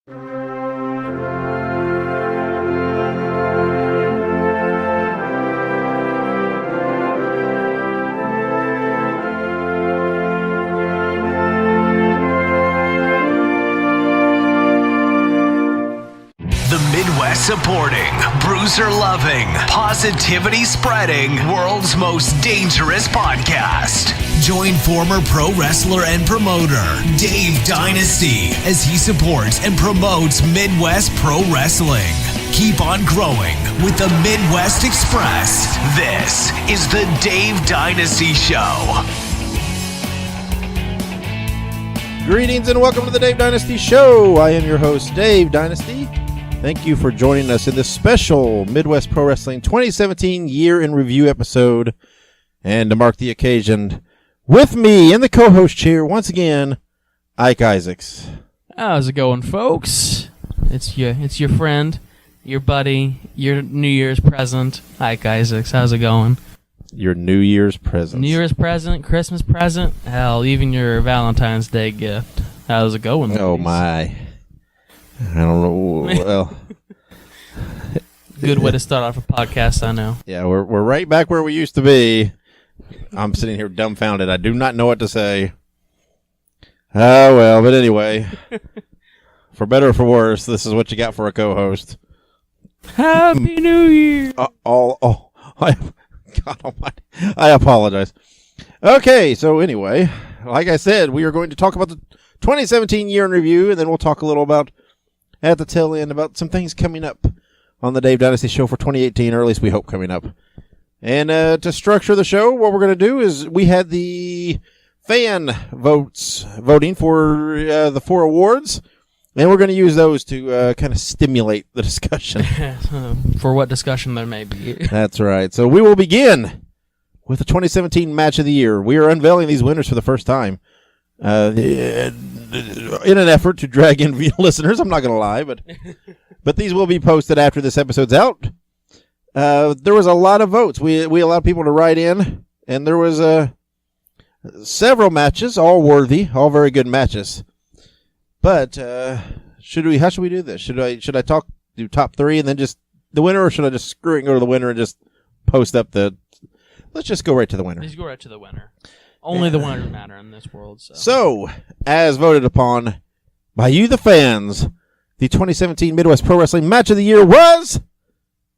Midwest supporting, bruiser loving, positivity spreading, world's most dangerous podcast. Join former pro wrestler and promoter Dave Dynasty as he supports and promotes Midwest pro wrestling. Keep on growing with the Midwest Express. This is the Dave Dynasty Show. Greetings and welcome to the Dave Dynasty Show. I am your host, Dave Dynasty. Thank you for joining us in this special Midwest Pro Wrestling 2017 Year in Review episode. And to mark the occasion, with me in the co-host chair, once again, Ike Isaacs. How's it going, folks? It's your friend, your buddy, your New Year's present, Ike Isaacs. How's it going? Your New Year's present. New Year's present, Christmas present, hell, even your Valentine's Day gift. How's it going? Oh, ladies? my. I don't know. Well, good way to start off a podcast, I know. Yeah, we're right back where we used to be. I'm sitting here dumbfounded. I do not know what to say. Oh, well, but anyway, for better or for worse, this is what you got for a co-host. Happy New Year! God almighty. I apologize. Okay, so anyway, like I said, we are going to talk about the 2017 year in review, and then we'll talk a little about, at the tail end, about some things coming up on the Dave Dynasty Show for 2018, or at least we hope coming up. And to structure the show, what we're going to do is we had the fan voting for the 4 awards, and we're going to use those to kind of stimulate the discussion. For what discussion there may be. That's right. So we will begin with the 2017 Match of the Year. We are unveiling these winners for the first time. In an effort to drag in listeners, I'm not going to lie, but these will be posted after this episode's out. There was a lot of votes. We allowed people to write in, and there was several matches, all worthy, all very good matches. But how should we do this? Should I do top 3 and then just the winner, or should I just screw it and go to the winner and just post up the? Let's just go right to the winner. Let's go right to the winner. Only the winners matter in this world. So, as voted upon by you, the fans, the 2017 Midwest Pro Wrestling Match of the Year was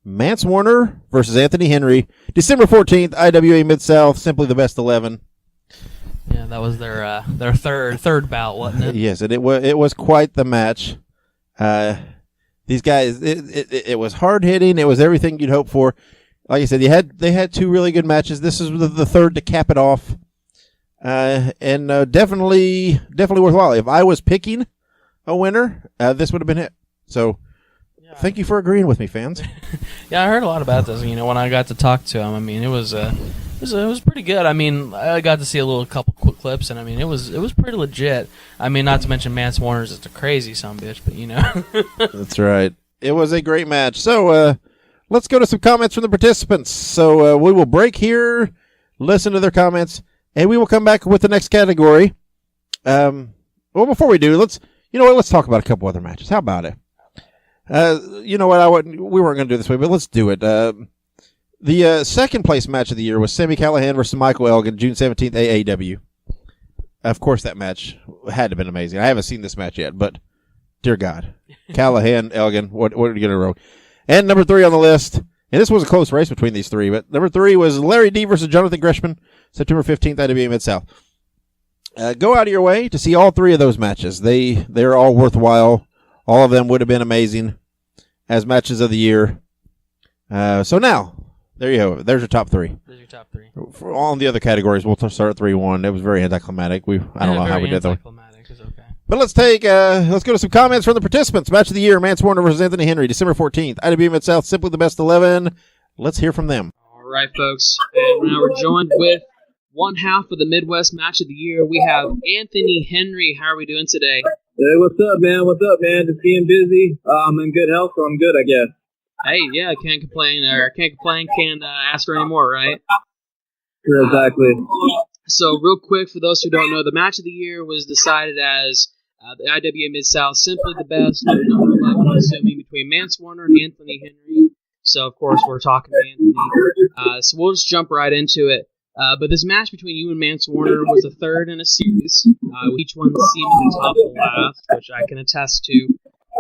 Mance Warner versus Anthony Henry, December 14th, IWA Mid-South, simply the best 11. Yeah, that was their third bout, wasn't it? Yes, and it was quite the match. These guys, it was hard hitting. It was everything you'd hope for. Like I said, they had 2 really good matches. This is the third to cap it off. And definitely worthwhile. If I was picking a winner, this would have been it. So, yeah. Thank you for agreeing with me, fans. Yeah, I heard a lot about this. You know, when I got to talk to him, I mean, it was pretty good. I mean, I got to see a couple quick clips, and I mean, it was pretty legit. I mean, not to mention Mance Warner's just a crazy sumbitch, but you know. That's right. It was a great match. So, let's go to some comments from the participants. So, we will break here, listen to their comments. And we will come back with the next category. Well, before we do, let's talk about a couple other matches. How about it? You know what? We weren't going to do it this way, but let's do it. The second place match of the year was Sami Callihan versus Michael Elgin, June 17th, AAW. Of course, that match had to have been amazing. I haven't seen this match yet, but dear God. Callihan, Elgin, what are you going to roll? And number 3 on the list, and this was a close race between these 3, but number 3 was Larry D versus Jonathan Gresham, September 15th, IWA Mid-South. Go out of your way to see all 3 of those matches. They're all worthwhile. All of them would have been amazing as matches of the year. So now, there you go. There's your top 3. There's your top 3. For all the other categories, we'll start at 3-1. It was very anticlimactic. I don't know how we did that. Okay. But let's go to some comments from the participants. Match of the year, Mance Warner versus Anthony Henry, December 14th, IWA Mid-South, simply the best 11. Let's hear from them. All right, folks. And now we're joined with one half of the Midwest Match of the Year. We have Anthony Henry. How are we doing today? Hey, what's up, man? Just being busy. I'm in good health, so I'm good, I guess. Hey, yeah, can't complain. Can't ask for any more, right? Sure, exactly. So, real quick, for those who don't know, the Match of the Year was decided as The IWA Mid-South, simply the best. Number 11, I'm assuming, between Mance Warner and Anthony Henry. So, of course, we're talking to Anthony. So we'll just jump right into it. But this match between you and Mance Warner was the third in a series, with each one seeming to top the last, which I can attest to.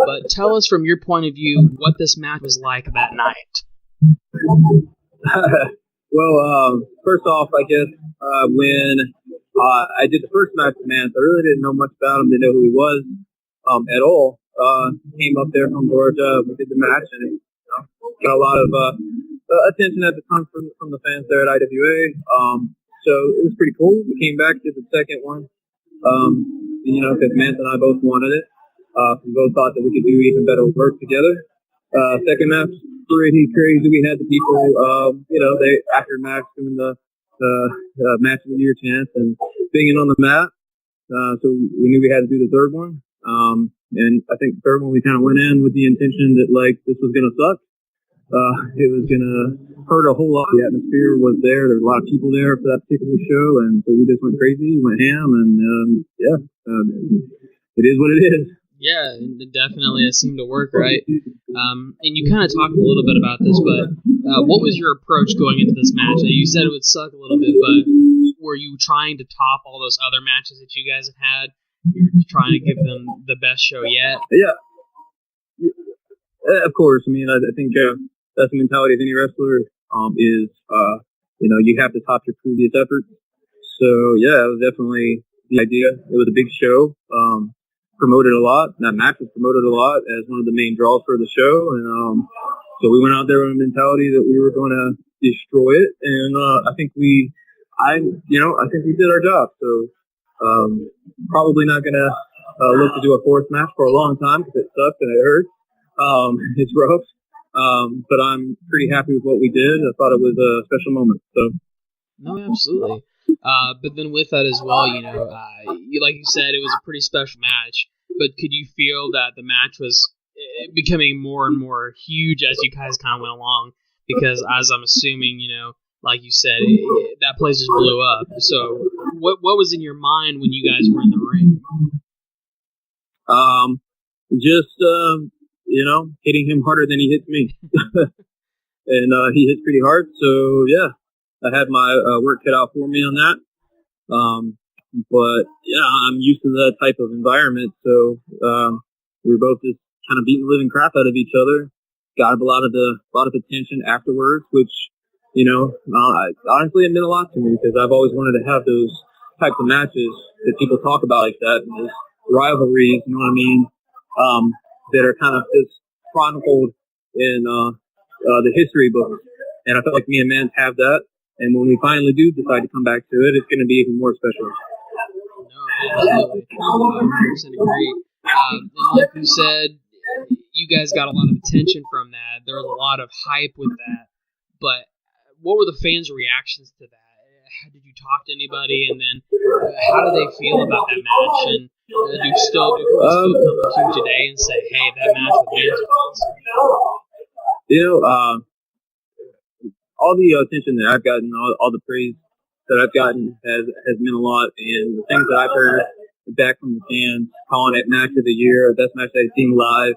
But tell us from your point of view what this match was like that night. Well, first off, I guess when I did the first match with Mance, I really didn't know much about him, didn't know who he was at all. Came up there from Georgia, we did the match, and got a lot of attention at the time from the fans there at IWA. So it was pretty cool. We came back, did the second one, because Mance and I both wanted it. We both thought that we could do even better work together. Second match, pretty crazy. We had the people, they after match doing the match of the year chance and being on the mat. So we knew we had to do the third one. And I think the third one we kind of went in with the intention that this was going to suck. It was going to hurt a whole lot. The atmosphere was there. There were a lot of people there for that particular show. And so we just went crazy, went ham, and it is what it is. Yeah, definitely. It seemed to work, right? And you kind of talked a little bit about this, but what was your approach going into this match? You said it would suck a little bit, but were you trying to top all those other matches that you guys have had? You were just trying to give them the best show yet? Yeah. Of course. I mean, I think that's the mentality of any wrestler is, you have to top your previous efforts. So, yeah, it was definitely the idea. It was a big show. Promoted a lot. That match was promoted a lot as one of the main draws for the show, and so we went out there with a mentality that we were going to destroy it, and I think we did our job. So probably not going to look to do a fourth match for a long time because it sucks and it hurts. It's rough, but I'm pretty happy with what we did. I thought it was a special moment. So no, absolutely. But then with that as well, like you said, it was a pretty special match. But could you feel that the match was becoming more and more huge as you guys kind of went along? Because as I'm assuming, like you said, that place just blew up. So what was in your mind when you guys were in the ring? Hitting him harder than he hits me. And he hits pretty hard. So, yeah. I had my work cut out for me on that. But yeah, I'm used to that type of environment. So we were both just kind of beating the living crap out of each other. Got a lot of attention afterwards, which, honestly, it meant a lot to me because I've always wanted to have those types of matches that people talk about like that, those rivalries, you know what I mean, that are kind of just chronicled in the history books. And I feel like me and Mance have that. And when we finally do decide to come back to it, it's going to be even more special. No, absolutely. I 100% agree. And like you said, you guys got a lot of attention from that. There was a lot of hype with that. But what were the fans' reactions to that? Did you talk to anybody? And then how do they feel about that match? And do people still come up to you today and say, hey, that match with Mance was awesome? All the attention that I've gotten, all the praise that I've gotten has meant a lot. And the things that I've heard back from the fans, calling it match of the year, best match I've seen live.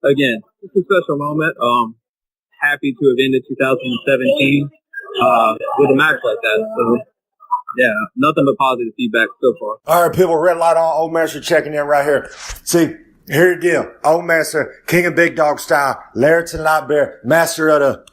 Again, it's a special moment. Happy to have ended 2017 with a match like that. So, yeah, nothing but positive feedback so far. All right, people, red light on. Old Master checking in right here. See, here the deal. Old Master, King of Big Dog style, Larry Light Bear, master of the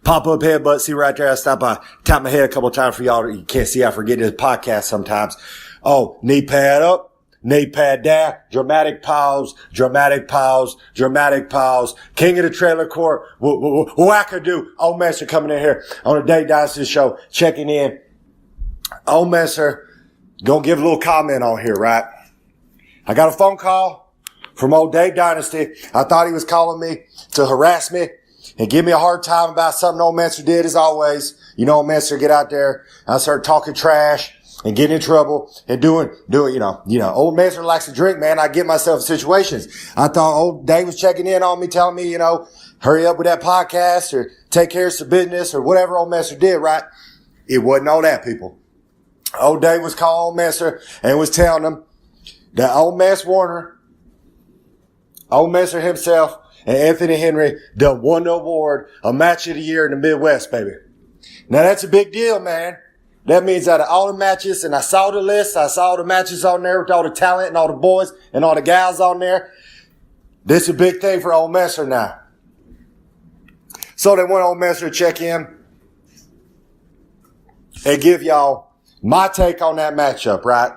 pop-up headbutt. See right there, I stop by, tap my head a couple of times for y'all. You can't see, I forget this podcast sometimes. Oh, knee pad up, knee pad down, dramatic pause, dramatic pause, dramatic pause. King of the trailer court, wackadoo. Old Master coming in here on the Dave Dynasty Show, checking in. Old Master, gonna give a little comment on here, right? I got a phone call from old Dave Dynasty. I thought he was calling me to harass me and give me a hard time about something old Master did, as always. You know, old Master get out there and I start talking trash and getting in trouble and doing, old Master likes to drink, man. I get myself in situations. I thought old Dave was checking in on me, telling me, hurry up with that podcast or take care of some business or whatever old Master did, right? It wasn't all that, people. Old Dave was calling old Master and was telling him that old Mance Warner, old Messer himself, and Anthony Henry done won the award of Match of the Year in the Midwest, baby. Now that's a big deal, man. That means out of all the matches, and I saw the list, I saw the matches on there with all the talent and all the boys and all the gals on there. This is a big thing for old Messer now. So they want old Messer to check in and give y'all my take on that matchup, right?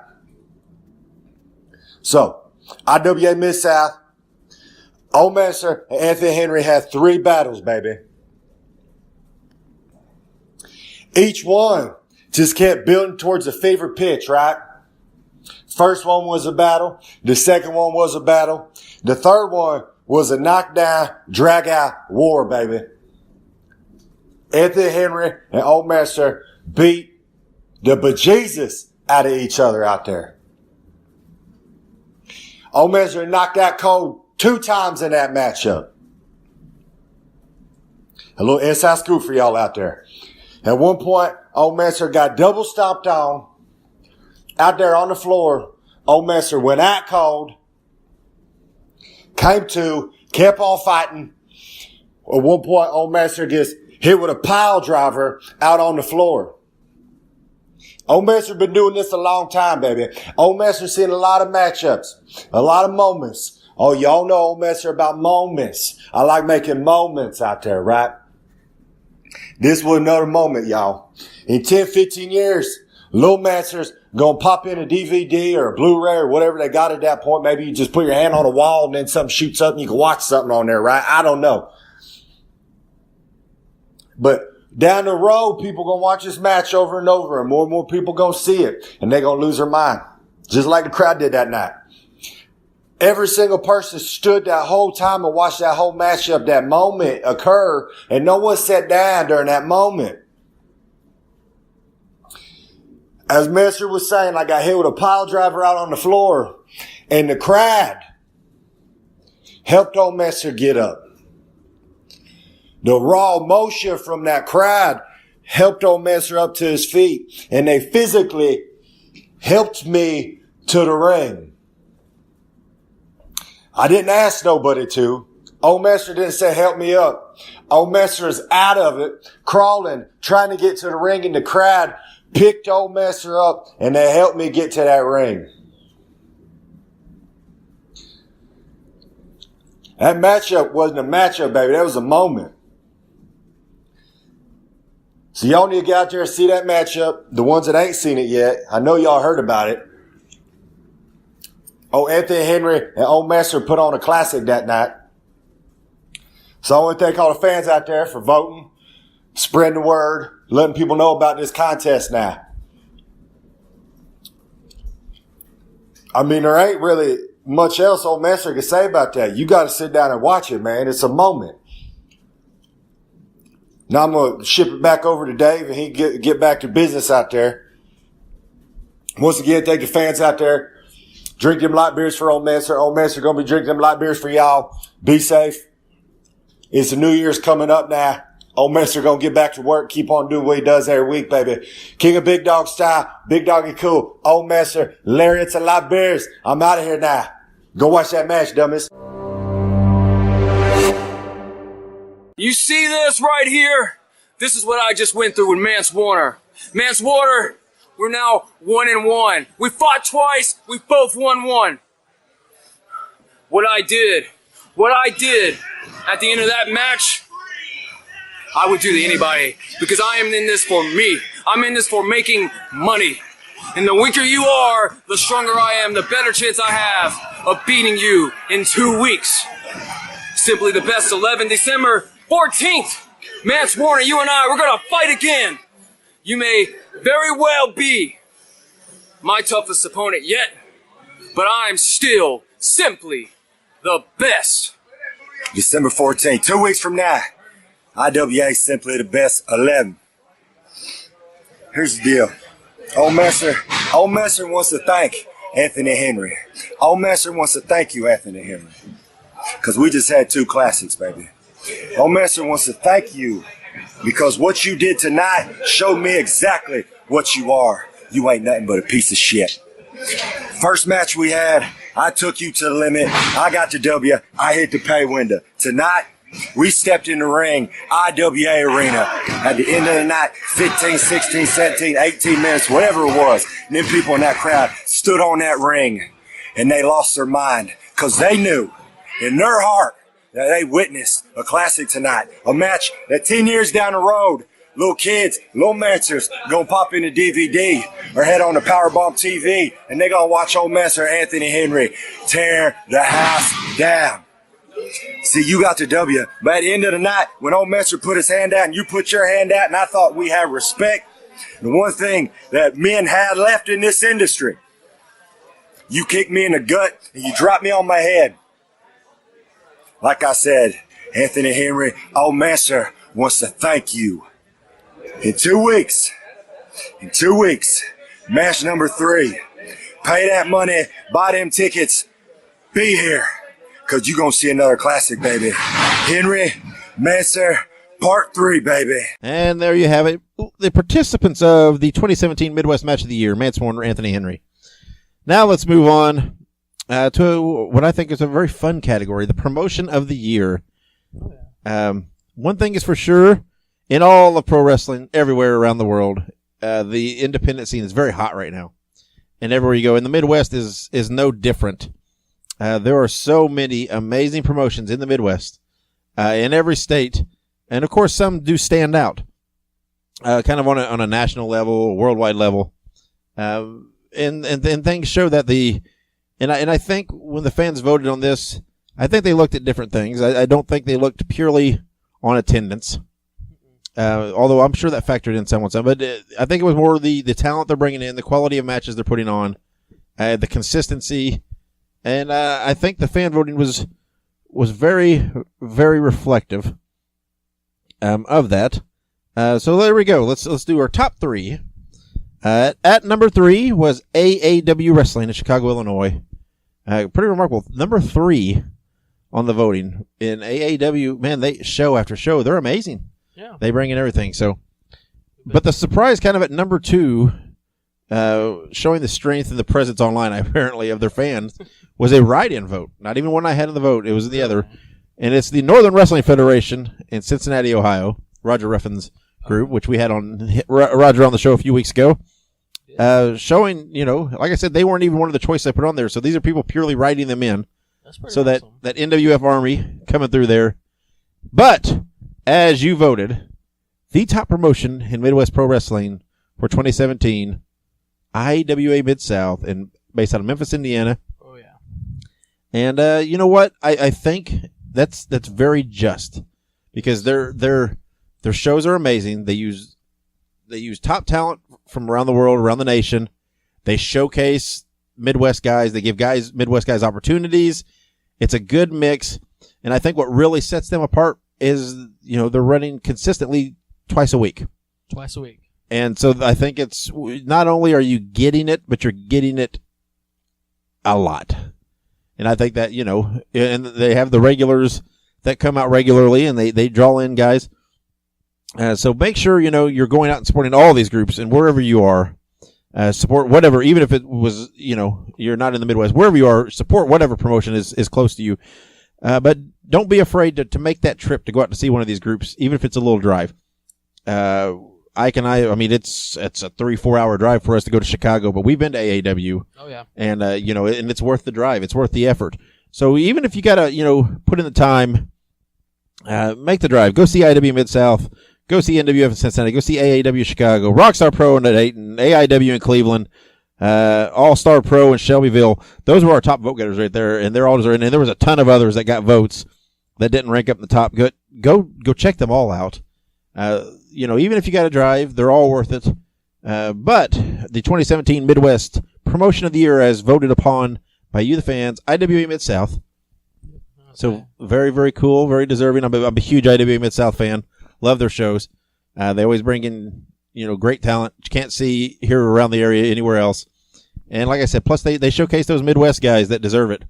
So, IWA Mid-South, old Messer and Anthony Henry had 3 battles, baby. Each one just kept building towards a favorite pitch, right? First one was a battle. The second one was a battle. The third one was a knockdown, drag-out war, baby. Anthony Henry and old Messer beat the bejesus out of each other out there. Old Messer knocked out cold 2 times in that matchup. A little inside scoop for y'all out there. At one point, old Messer got double stomped on out there on the floor. Old Messer went out cold, came to, kept on fighting. At one point, old Messer gets hit with a pile driver out on the floor. Old Messer been doing this a long time, baby. Old Messer seen a lot of matchups, a lot of moments. Oh, y'all know old Messer about moments. I like making moments out there, right? This was another moment, y'all. In 10, 15 years, Lil Messer's gonna pop in a DVD or a Blu-ray or whatever they got at that point. Maybe you just put your hand on a wall and then something shoots up and you can watch something on there, right? I don't know. But down the road, people gonna watch this match over and over, and more people gonna see it, and they gonna lose their mind. Just like the crowd did that night. Every single person stood that whole time and watched that whole matchup, that moment occur, and no one sat down during that moment. As Messer was saying, I got hit with a pile driver out on the floor, and the crowd helped old Messer get up. The raw motion from that crowd helped old Messer up to his feet, and they physically helped me to the ring. I didn't ask nobody to. Old Messer didn't say, help me up. Old Messer is out of it, crawling, trying to get to the ring, and the crowd picked old Messer up, and they helped me get to that ring. That matchup wasn't a matchup, baby. That was a moment. So y'all need to get out there and see that matchup. The ones that ain't seen it yet, I know y'all heard about it. Oh, Anthony Henry and old Messer put on a classic that night. So I want to thank all the fans out there for voting, spreading the word, letting people know about this contest now. I mean, there ain't really much else old Messer can say about that. You got to sit down and watch it, man. It's a moment. Now I'm going to ship it back over to Dave and he get back to business out there. Once again, thank the fans out there. Drink them light beers for old Messer. Old Messer going to be drinking them light beers for y'all. Be safe. It's the New Year's coming up now. Old Messer going to get back to work. Keep on doing what he does every week, baby. King of Big Dog style. Big Doggy cool. Old Messer. Lariats and light beers. I'm out of here now. Go watch that match, dummies. You see this right here? This is what I just went through with Mance Warner. Mance Warner, we're now 1-1. We fought twice. We both won one. What I did at the end of that match, I would do to anybody because I am in this for me. I'm in this for making money. And the weaker you are, the stronger I am, the better chance I have of beating you in 2 weeks. Simply the best 11 December 14th. Mance Warner, you and I, we're going to fight again. You may very well be my toughest opponent yet, but I'm still simply the best. December 14th, 2 weeks from now. IWA simply the best 11. Here's the deal. Old Messer wants to thank Anthony Henry. Old Messer wants to thank you, Anthony Henry. Because we just had 2 classics, baby. Old Messer wants to thank you because what you did tonight showed me exactly what you are. You ain't nothing but a piece of shit. First match we had, I took you to the limit. I got the W. I hit the pay window. Tonight, we stepped in the ring, IWA Arena. At the end of the night, 15, 16, 17, 18 minutes, whatever it was. And then people in that crowd stood on that ring and they lost their mind because they knew in their heart that they witnessed a classic tonight. A match that 10 years down the road, little kids, little mancers gonna pop in the DVD or head on the Powerbomb TV and they gonna watch old Master Anthony Henry tear the house down. See, you got the W, but at the end of the night, when old Master put his hand out and you put your hand out and I thought we had respect, the one thing that men had left in this industry, you kicked me in the gut and you dropped me on my head. Like I said, Anthony Henry, old Master wants to thank you. In 2 weeks, match number 3. Pay that money, buy them tickets, be here, because you're going to see another classic, baby. Henry, Master, part 3, baby. And there you have it. The participants of the 2017 Midwest Match of the Year, Mance Warner, Anthony Henry. Now let's move on to what I think is a very fun category, the Promotion of the Year. One thing is for sure, in all of pro wrestling, everywhere around the world, the independent scene is very hot right now. And everywhere you go, and the Midwest is no different. There are so many amazing promotions in the Midwest, in every state. And of course, some do stand out, kind of on a national level, worldwide level. And things show that and I think when the fans voted on this, I think they looked at different things. I don't think they looked purely on attendance. Although I'm sure that factored in somewhat, but I think it was more the talent they're bringing in, the quality of matches they're putting on, the consistency, and I think the fan voting was very, very reflective of that. So there we go. Let's do our top 3. At number 3 was AAW Wrestling in Chicago, Illinois. Pretty remarkable. Number 3 on the voting in AAW. Man, they show after show, they're amazing. Yeah. They bring in everything. So, but the surprise kind of at number 2, showing the strength and the presence online, apparently, of their fans, was a write-in vote. Not even one I had in the vote. It was the other. And it's the Northern Wrestling Federation in Cincinnati, Ohio, Roger Ruffin's group, which we had on Roger on the show a few weeks ago. Showing, like I said, they weren't even one of the choices I put on there. So these are people purely writing them in. That's pretty so awesome. that NWF Army coming through there. But as you voted, the top promotion in Midwest Pro Wrestling for 2017, IWA Mid-South, and based out of Memphis, Indiana. Oh, yeah. And you know what? I think that's very just because their shows are amazing. They use top talent from around the world, around the nation. They showcase Midwest guys. They give Midwest guys opportunities. It's a good mix. And I think what really sets them apart is, they're running consistently twice a week. Twice a week. And so I think it's not only are you getting it, but you're getting it a lot. And I think that, and they have the regulars that come out regularly and they draw in guys. So make sure, you're going out and supporting all these groups, and wherever you are, support whatever, even if it was, you're not in the Midwest, wherever you are, support whatever promotion is close to you. But don't be afraid to make that trip to go out to see one of these groups, even if it's a little drive. Ike and I mean, it's a 3-4 hour drive for us to go to Chicago, but we've been to AAW. Oh, yeah. And, and it's worth the drive. It's worth the effort. So even if you got to, put in the time, make the drive. Go see IW Mid-South. Go see NWF in Cincinnati. Go see AAW Chicago. Rockstar Pro in Dayton. AIW in Cleveland. All-Star Pro in Shelbyville. Those were our top vote getters right there, and they're all deserving. And there was a ton of others that got votes that didn't rank up in the top. Go check them all out. Even if you got to drive, they're all worth it. But the 2017 Midwest Promotion of the Year, as voted upon by you, the fans, IWA Mid-South. Okay. So very, very cool, very deserving. I'm a huge IWA Mid-South fan. Love their shows. They always bring in, great talent you can't see here around the area anywhere else. And like I said, plus they showcase those Midwest guys that deserve it.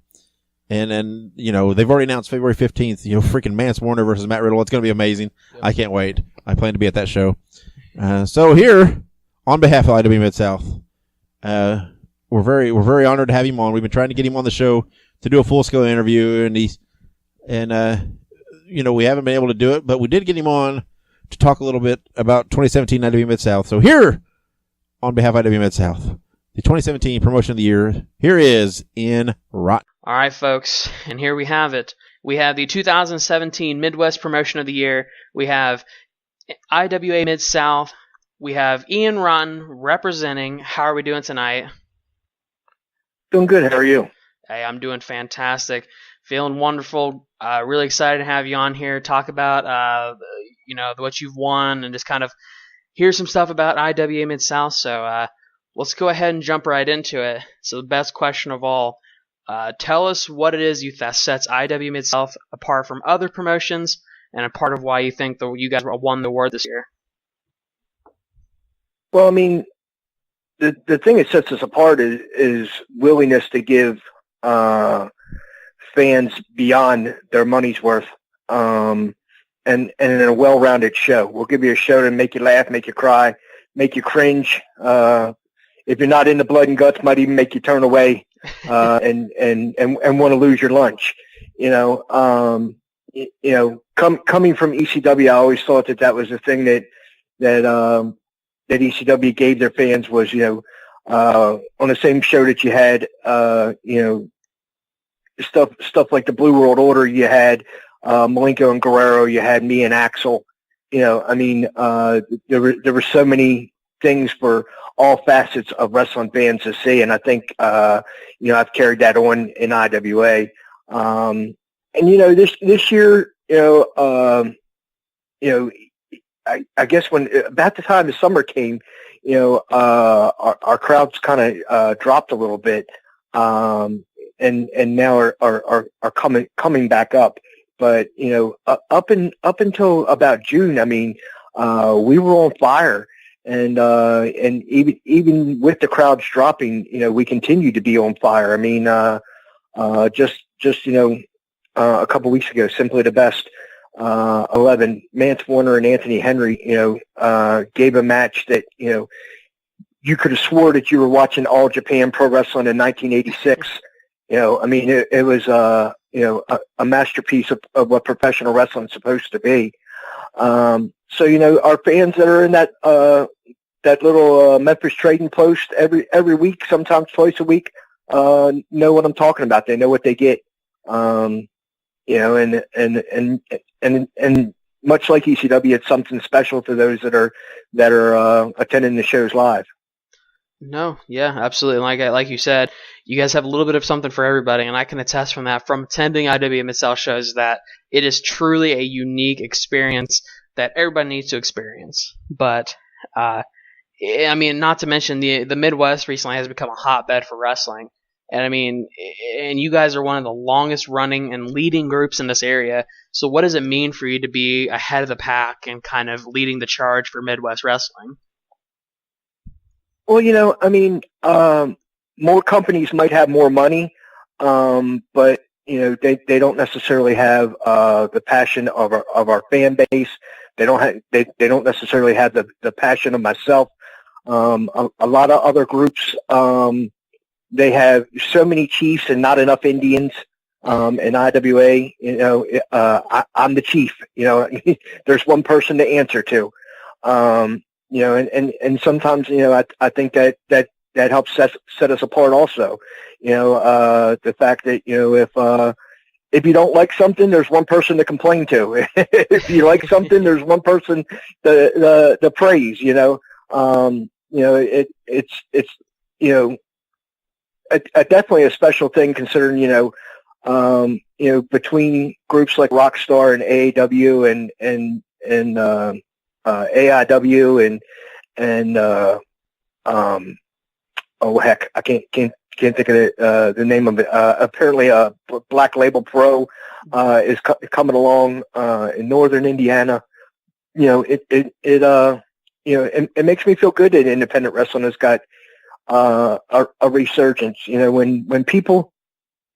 And then, they've already announced February 15th, freaking Mance Warner versus Matt Riddle. It's going to be amazing. Yep. I can't wait. I plan to be at that show. So here, on behalf of IW Mid-South, we're we're very honored to have him on. We've been trying to get him on the show to do a full scale interview, and we haven't been able to do it, but we did get him on to talk a little bit about 2017 IW Mid-South. So here, on behalf of IW Mid-South, the 2017 Promotion of the Year, here is In Rotten. All right, folks, and here we have it. We have the 2017 Midwest Promotion of the Year. We have IWA Mid-South. We have Ian Rotten representing. How are we doing tonight? Doing good. How are you? Hey, I'm doing fantastic. Feeling wonderful. Really excited to have you on here. Talk about, what you've won and just kind of hear some stuff about IWA Mid-South. So let's go ahead and jump right into it. So the best question of all, tell us what it is that sets IW Mid-South apart from other promotions and a part of why you think you guys won the award this year. Well, I mean, the thing that sets us apart is willingness to give fans beyond their money's worth, and in a well-rounded show. We'll give you a show to make you laugh, make you cry, make you cringe. If you're not into blood and guts, might even make you turn away and want to lose your lunch. Coming from ECW, I always thought that was the thing that ECW gave their fans was, on the same show that you had, stuff like the Blue World Order. You had Malenko and Guerrero. You had me and Axel. There were so many things for all facets of wrestling fans to see, and I think I've carried that on in IWA. This year, I guess when about the time the summer came, our crowds kind of dropped a little bit, and now are coming back up. But up until about June, I mean, we were on fire, and even with the crowds dropping, we continue to be on fire. I mean, just a couple weeks ago, Simply the Best 11, Mance Warner and Anthony Henry, gave a match that you could have swore that you were watching All Japan Pro Wrestling in 1986. It was a masterpiece of what professional wrestling is supposed to be. So our fans that are in that little Memphis trading post every week, sometimes twice a week, know what I'm talking about. They know what they get. And much like ECW, it's something special to those that are attending the shows live. No, yeah, absolutely. Like you said, you guys have a little bit of something for everybody, and I can attest from that from attending IW Mid-South shows that it is truly a unique experience that everybody needs to experience. But not to mention the Midwest recently has become a hotbed for wrestling. And you guys are one of the longest running and leading groups in this area. So what does it mean for you to be ahead of the pack and kind of leading the charge for Midwest wrestling? Well, more companies might have more money, but they don't necessarily have the passion of our fan base. They don't necessarily have the passion of myself. A lot of other groups, they have so many chiefs and not enough Indians. In IWA, I'm the chief. There's one person to answer to. And sometimes, I think that helps set us apart also. The fact that, if you don't like something, there's one person to complain to. If you like something, there's one person to praise, it's definitely a special thing considering, between groups like Rockstar and AAW and AIW I can't think of the name of it. Apparently, Black Label Pro is coming along in Northern Indiana. It makes me feel good that independent wrestling has got a resurgence. When people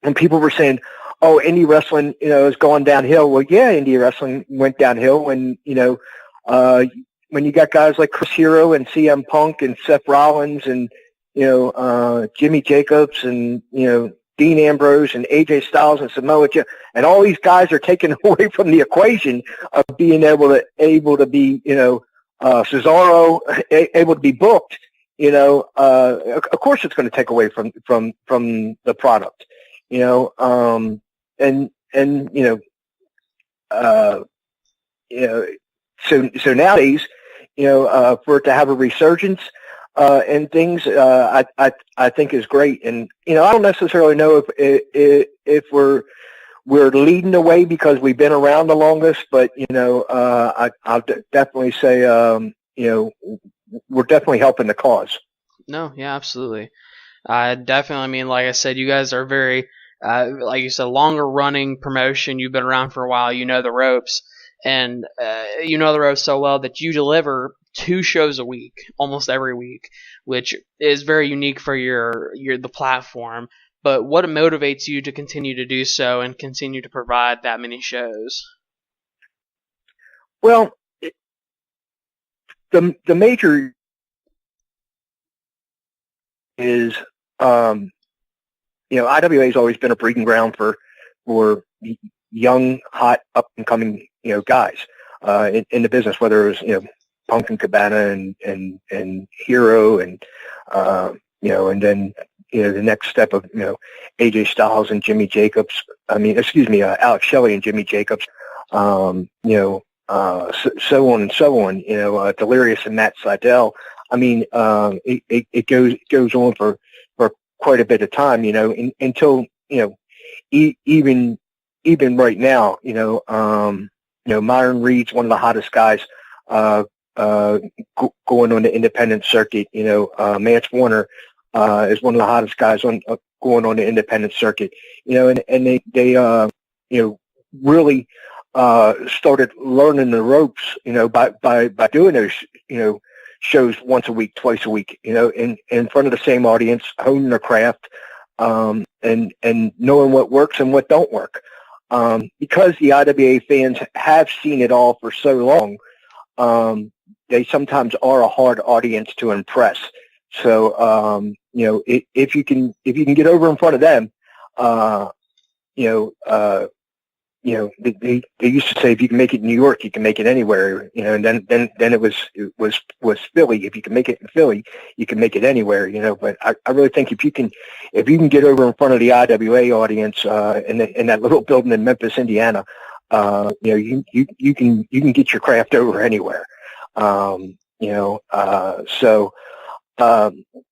were saying, "Oh, indie wrestling, has gone downhill." Well, yeah, indie wrestling went downhill when when you got guys like Chris Hero and CM Punk and Seth Rollins and Jimmy Jacobs and, Dean Ambrose and AJ Styles and Samoa Joe, and all these guys are taken away from the equation of being able to be, Cesaro able to be booked. Of course it's going to take away from the product, so nowadays, for it to have a resurgence, and things, I think is great. And, I don't necessarily know if we're leading the way because we've been around the longest, but, I'll definitely say, we're definitely helping the cause. No, yeah, absolutely. Definitely. I mean, like I said, you guys are very, like you said, longer running promotion. You've been around for a while. You know the ropes, and you know the ropes so well that you deliver 2 shows a week, almost every week, which is very unique for the platform. But what motivates you to continue to do so and continue to provide that many shows? Well, the major is, IWA has always been a breeding ground for young, hot, up and coming, guys, in the business, whether it was, Punk and Cabana and Hero and, and then, the next step of, AJ Styles and Jimmy Jacobs, Alex Shelley and Jimmy Jacobs, so on and so on, Delirious and Matt Sydal. I mean, it goes on for quite a bit of time, until, even right now, Myron Reed's one of the hottest guys, going on the independent circuit. Mance Warner, is one of the hottest guys going on the independent circuit, and they really, started learning the ropes, by doing those, shows once a week, twice a week, in front of the same audience, honing their craft, and knowing what works and what don't work. Because the IWA fans have seen it all for so long, they sometimes are a hard audience to impress. So, if you can get over in front of them, they used to say if you can make it in New York, you can make it anywhere, and then it was Philly. If you can make it in Philly, you can make it anywhere, but I really think if you can get over in front of the IWA audience, in that little building in Memphis, Indiana, you can get your craft over anywhere. So,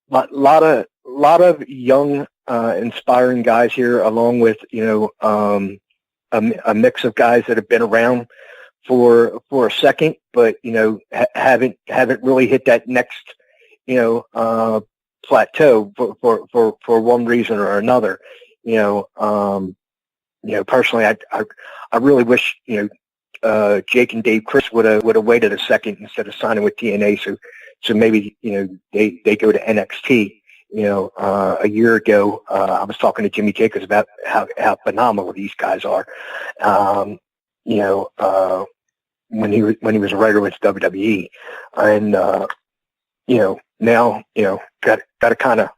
lot of young, inspiring guys here, along with, a mix of guys that have been around for a second, but, haven't really hit that next, plateau for one reason or another. Personally, I really wish, Jake and Dave Chris would have waited a second instead of signing with TNA. So maybe, they go to NXT. A year ago, I was talking to Jimmy Jacobs about how phenomenal these guys are. When he was a writer with WWE, and now got to kind of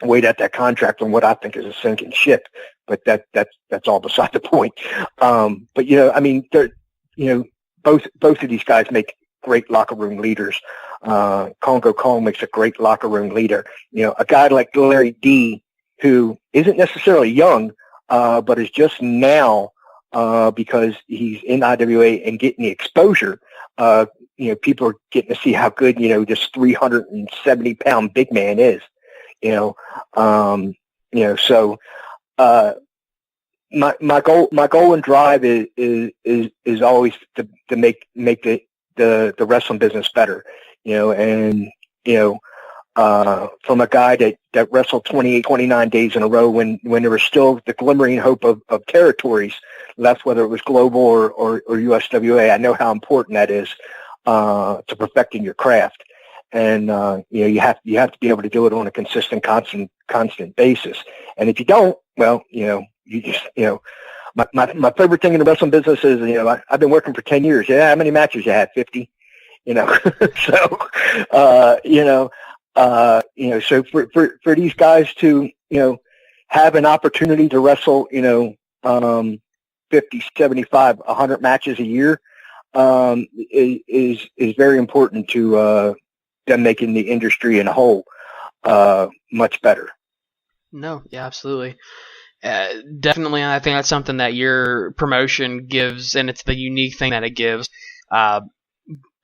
wait out that contract on what I think is a sinking ship. But that's all beside the point. But they're both of these guys make great locker room leaders. Congo Kong makes a great locker room leader. A guy like Larry D, who isn't necessarily young, but is just now, because he's in IWA and getting the exposure. People are getting to see how good, this 370-pound big man is. So, my goal and drive is always to make the wrestling business better, and from a guy that wrestled 28, 29 days in a row when there was still the glimmering hope of territories left, whether it was global or USWA. I know how important that is to perfecting your craft, and you have to be able to do it on a consistent, constant basis. And if you don't, well, you just my favorite thing in the wrestling business is, I've been working for 10 years. Yeah, how many matches you had? 50. So So for these guys to, have an opportunity to wrestle, 50, 75, 100 matches a year, is very important to, them making the industry in a whole, much better. No, yeah, absolutely. Definitely, I think that's something that your promotion gives, and it's the unique thing that it gives. But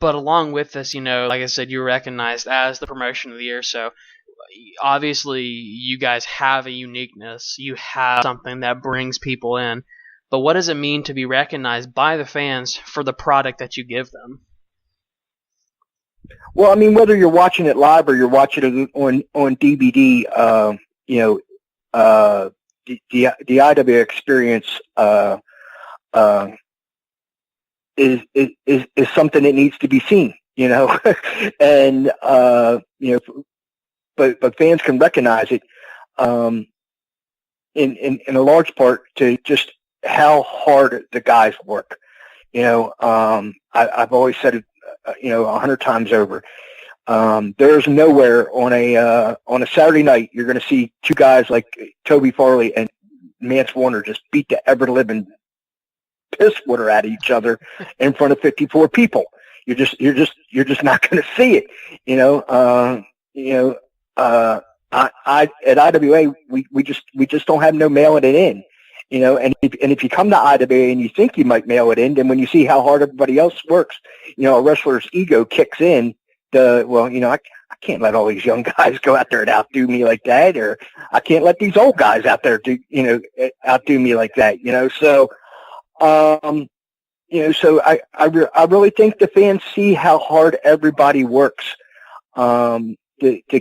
along with this, like I said, you're recognized as the promotion of the year. So obviously, you guys have a uniqueness. You have something that brings people in. But what does it mean to be recognized by the fans for the product that you give them? Well, I mean, whether you're watching it live or you're watching it on DVD, the IW experience is something that needs to be seen, and but fans can recognize it in a large part to just how hard the guys work. I've always said it 100 times over. There's nowhere on a Saturday night you're going to see two guys like Toby Farley and Mance Warner just beat the ever living piss water out of each other in front of 54 people. You're just not going to see it. At IWA we just don't have no mailing it in. And if you come to IWA and you think you might mail it in, then when you see how hard everybody else works, a wrestler's ego kicks in. I can't let all these young guys go out there and outdo me like that, or I can't let these old guys out there outdo me like that. So I really think the fans see how hard everybody works to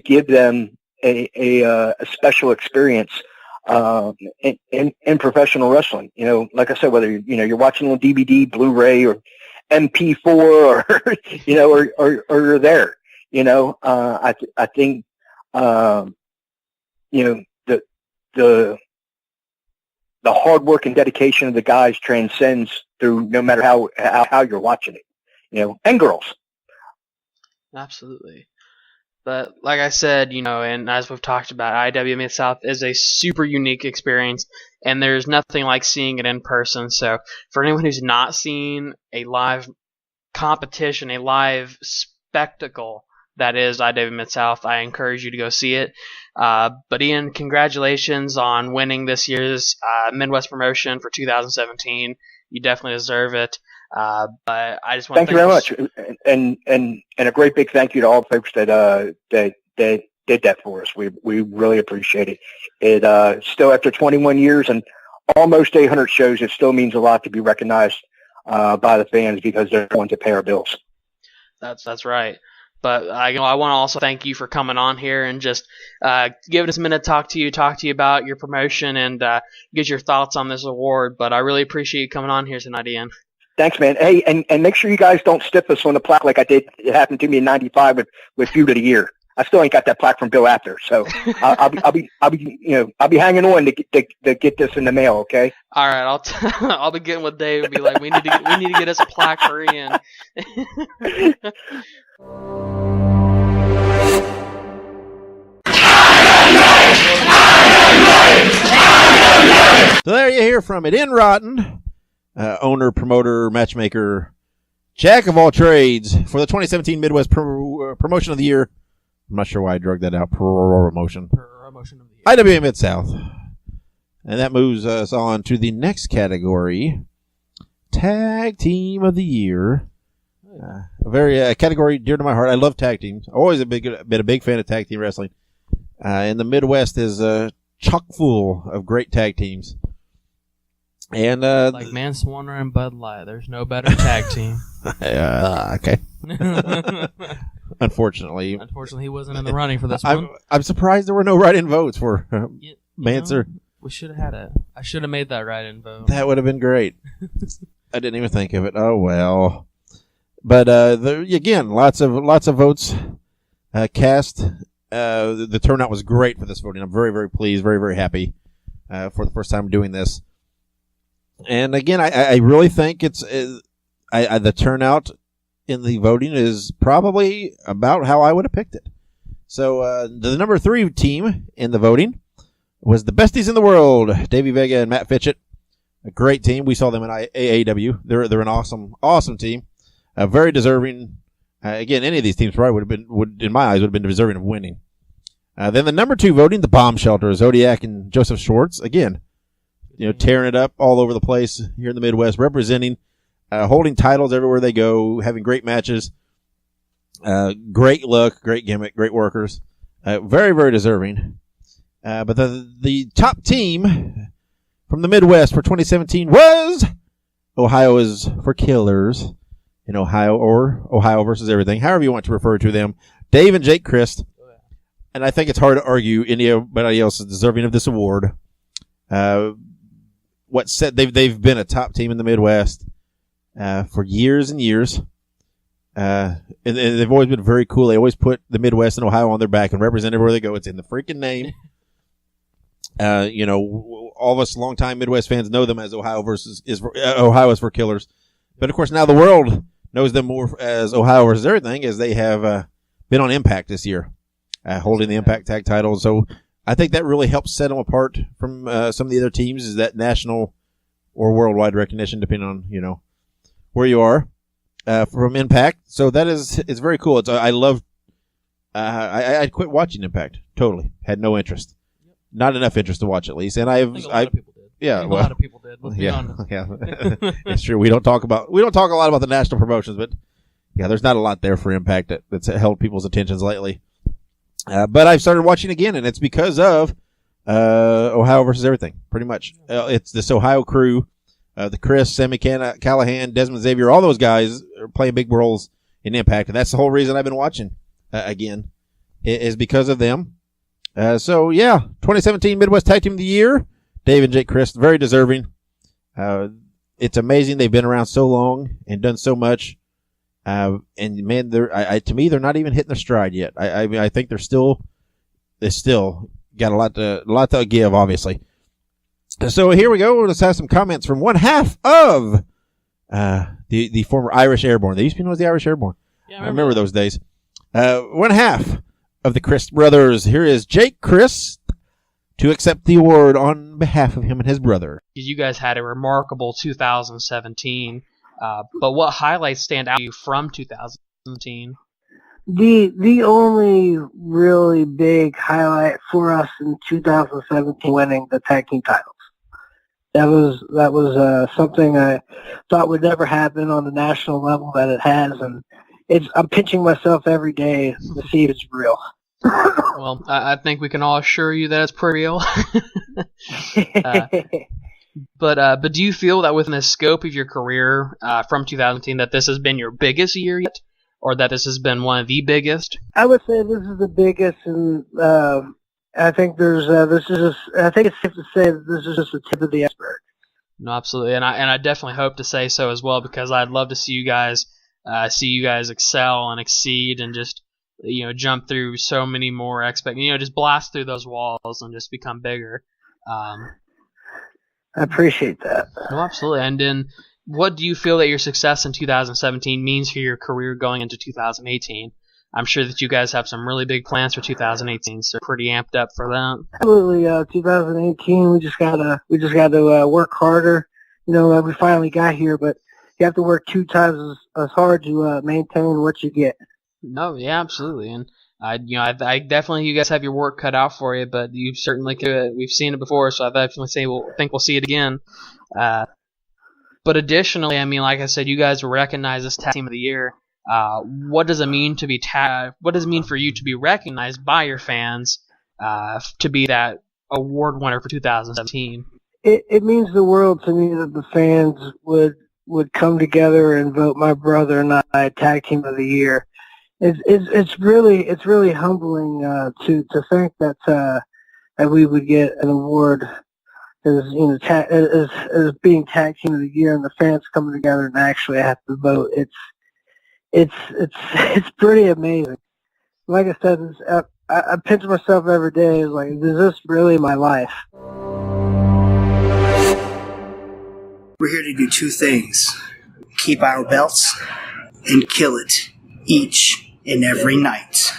give them a special experience in professional wrestling. Like I said, whether you're watching on DVD, Blu-ray, or MP4, or you're there. I think the hard work and dedication of the guys transcends through no matter how you're watching it. And girls. Absolutely. But like I said, and as we've talked about, IW Mid-South is a super unique experience, and there's nothing like seeing it in person. So for anyone who's not seen a live competition, a live spectacle that is IW Mid-South, I encourage you to go see it. But Ian, congratulations on winning this year's Midwest promotion for 2017. You definitely deserve it. But I just want thank you very much, and a great big thank you to all the folks that did that for us. We really appreciate it. It still, after 21 years and almost 800 shows, it still means a lot to be recognized by the fans, because they're the ones that pay our bills. That's right. But I want to also thank you for coming on here and just giving us a minute to talk to you about your promotion and get your thoughts on this award. But I really appreciate you coming on here tonight, Ian. Thanks, man. Hey, and make sure you guys don't stiff us on the plaque like I did. It happened to me in '95 with Feud of the Year. I still ain't got that plaque from Bill after, so I'll be hanging on to get this in the mail. Okay. All right, I'll be getting with Dave and be like, we need to get us a plaque for Ian. So there you hear from it. In Rotten, owner, promoter, matchmaker, jack of all trades for the 2017 Midwest Promotion of the Year. I'm not sure why I drug that out. Promotion of the year. IWA Mid-South. And that moves us on to the next category, Tag Team of the Year. A very category dear to my heart. I love tag teams. Always been a big fan of tag team wrestling. And the Midwest is chock full of great tag teams. And like Mance Warner and Bud Light, there's no better tag team. Okay. Unfortunately, he wasn't in the running for this one. I'm surprised there were no write-in votes for Manser. We should have had I should have made that write-in vote. That would have been great. I didn't even think of it. Oh well. But again, lots of votes cast. The turnout was great for this voting. I'm very, very pleased, very, very happy for the first time doing this. And again, I really think it's the turnout in the voting is probably about how I would have picked it. So the number 3 team in the voting was the Besties in the World, Davey Vega and Matt Fitchett. A great team. We saw them in AAW. They're an awesome team. Very deserving. Again, any of these teams probably in my eyes, would have been deserving of winning. Then the number 2 voting, the Bomb Shelter, Zodiac and Joseph Schwartz. Again, tearing it up all over the place here in the Midwest, representing, holding titles everywhere they go, having great matches, great look, great gimmick, great workers. Very, very deserving. But the top team from the Midwest for 2017 was Ohio is for Killers in Ohio, or Ohio versus Everything, however you want to refer to them. Dave and Jake Christ. And I think it's hard to argue anybody else is deserving of this award. They've been a top team in the Midwest for years and years. And they've always been very cool. They always put the Midwest and Ohio on their back and represent everywhere they go. It's in the freaking name. All of us longtime Midwest fans know them as Ohio is for Killers. But of course now the world knows them more as Ohio versus Everything, as they have been on Impact this year, holding the Impact Tag titles. So I think that really helps set them apart from some of the other teams, is that national or worldwide recognition, depending on where you are from Impact. So it's very cool. I quit watching Impact totally. Had no interest. Not enough interest to watch, at least. And I think a lot of people did. Yeah, a lot of people did. Let's be honest. Yeah, it's true. We don't talk a lot about the national promotions, but yeah, there's not a lot there for Impact that's held people's attentions lately. But I've started watching again, and it's because of Ohio versus Everything. Pretty much, it's this Ohio crew, the Chris, Sammy Callahan, Desmond Xavier, all those guys are playing big roles in Impact, and that's the whole reason I've been watching again, is because of them. So yeah, 2017 Midwest Tag Team of the Year, Dave and Jake Christ, very deserving. It's amazing they've been around so long and done so much. And man, to me, they're not even hitting their stride yet. I think they still got a lot to give, obviously. So here we go. Let's have some comments from one half of the former Irish Airborne. They used to be known as the Irish Airborne. Yeah, I remember those days. One half of the Christ brothers. Here is Jake Christ to accept the award on behalf of him and his brother. You guys had a remarkable 2017. But what highlights stand out to you from 2017? The only really big highlight for us in 2017, winning the tag team titles. That was something I thought would never happen on the national level that it has, and I'm pinching myself every day to see if it's real. Well, I think we can all assure you that it's pretty real. But do you feel that within the scope of your career from 2017 that this has been your biggest year yet, or that this has been one of the biggest? I would say this is the biggest, and I think I think it's safe to say that this is just the tip of the iceberg. No, absolutely, and I definitely hope to say so as well, because I'd love to see you guys excel and exceed, and just jump through so many more just blast through those walls and just become bigger. I appreciate that. No, absolutely. And then, what do you feel that your success in 2017 means for your career going into 2018? I'm sure that you guys have some really big plans for 2018, so pretty amped up for that. Absolutely. 2018, we just gotta work harder. We finally got here, but you have to work 2 times as hard to maintain what you get. No, yeah, absolutely. And I definitely, you guys have your work cut out for you, but you certainly could. We've seen it before, so I definitely think we'll see it again. But additionally, like I said, you guys were recognized as Tag Team of the Year. What does it mean to be What does it mean for you to be recognized by your fans to be that award winner for 2017? It means the world to me that the fans would come together and vote my brother and I Tag Team of the Year. It's really humbling to think that we would get an award as being Tag Team of the Year, and the fans coming together and actually have to vote. It's pretty amazing. Like I said, I pinch myself every day. It's like, is this really my life? We're here to do 2 things: keep our belts and kill it each and every night.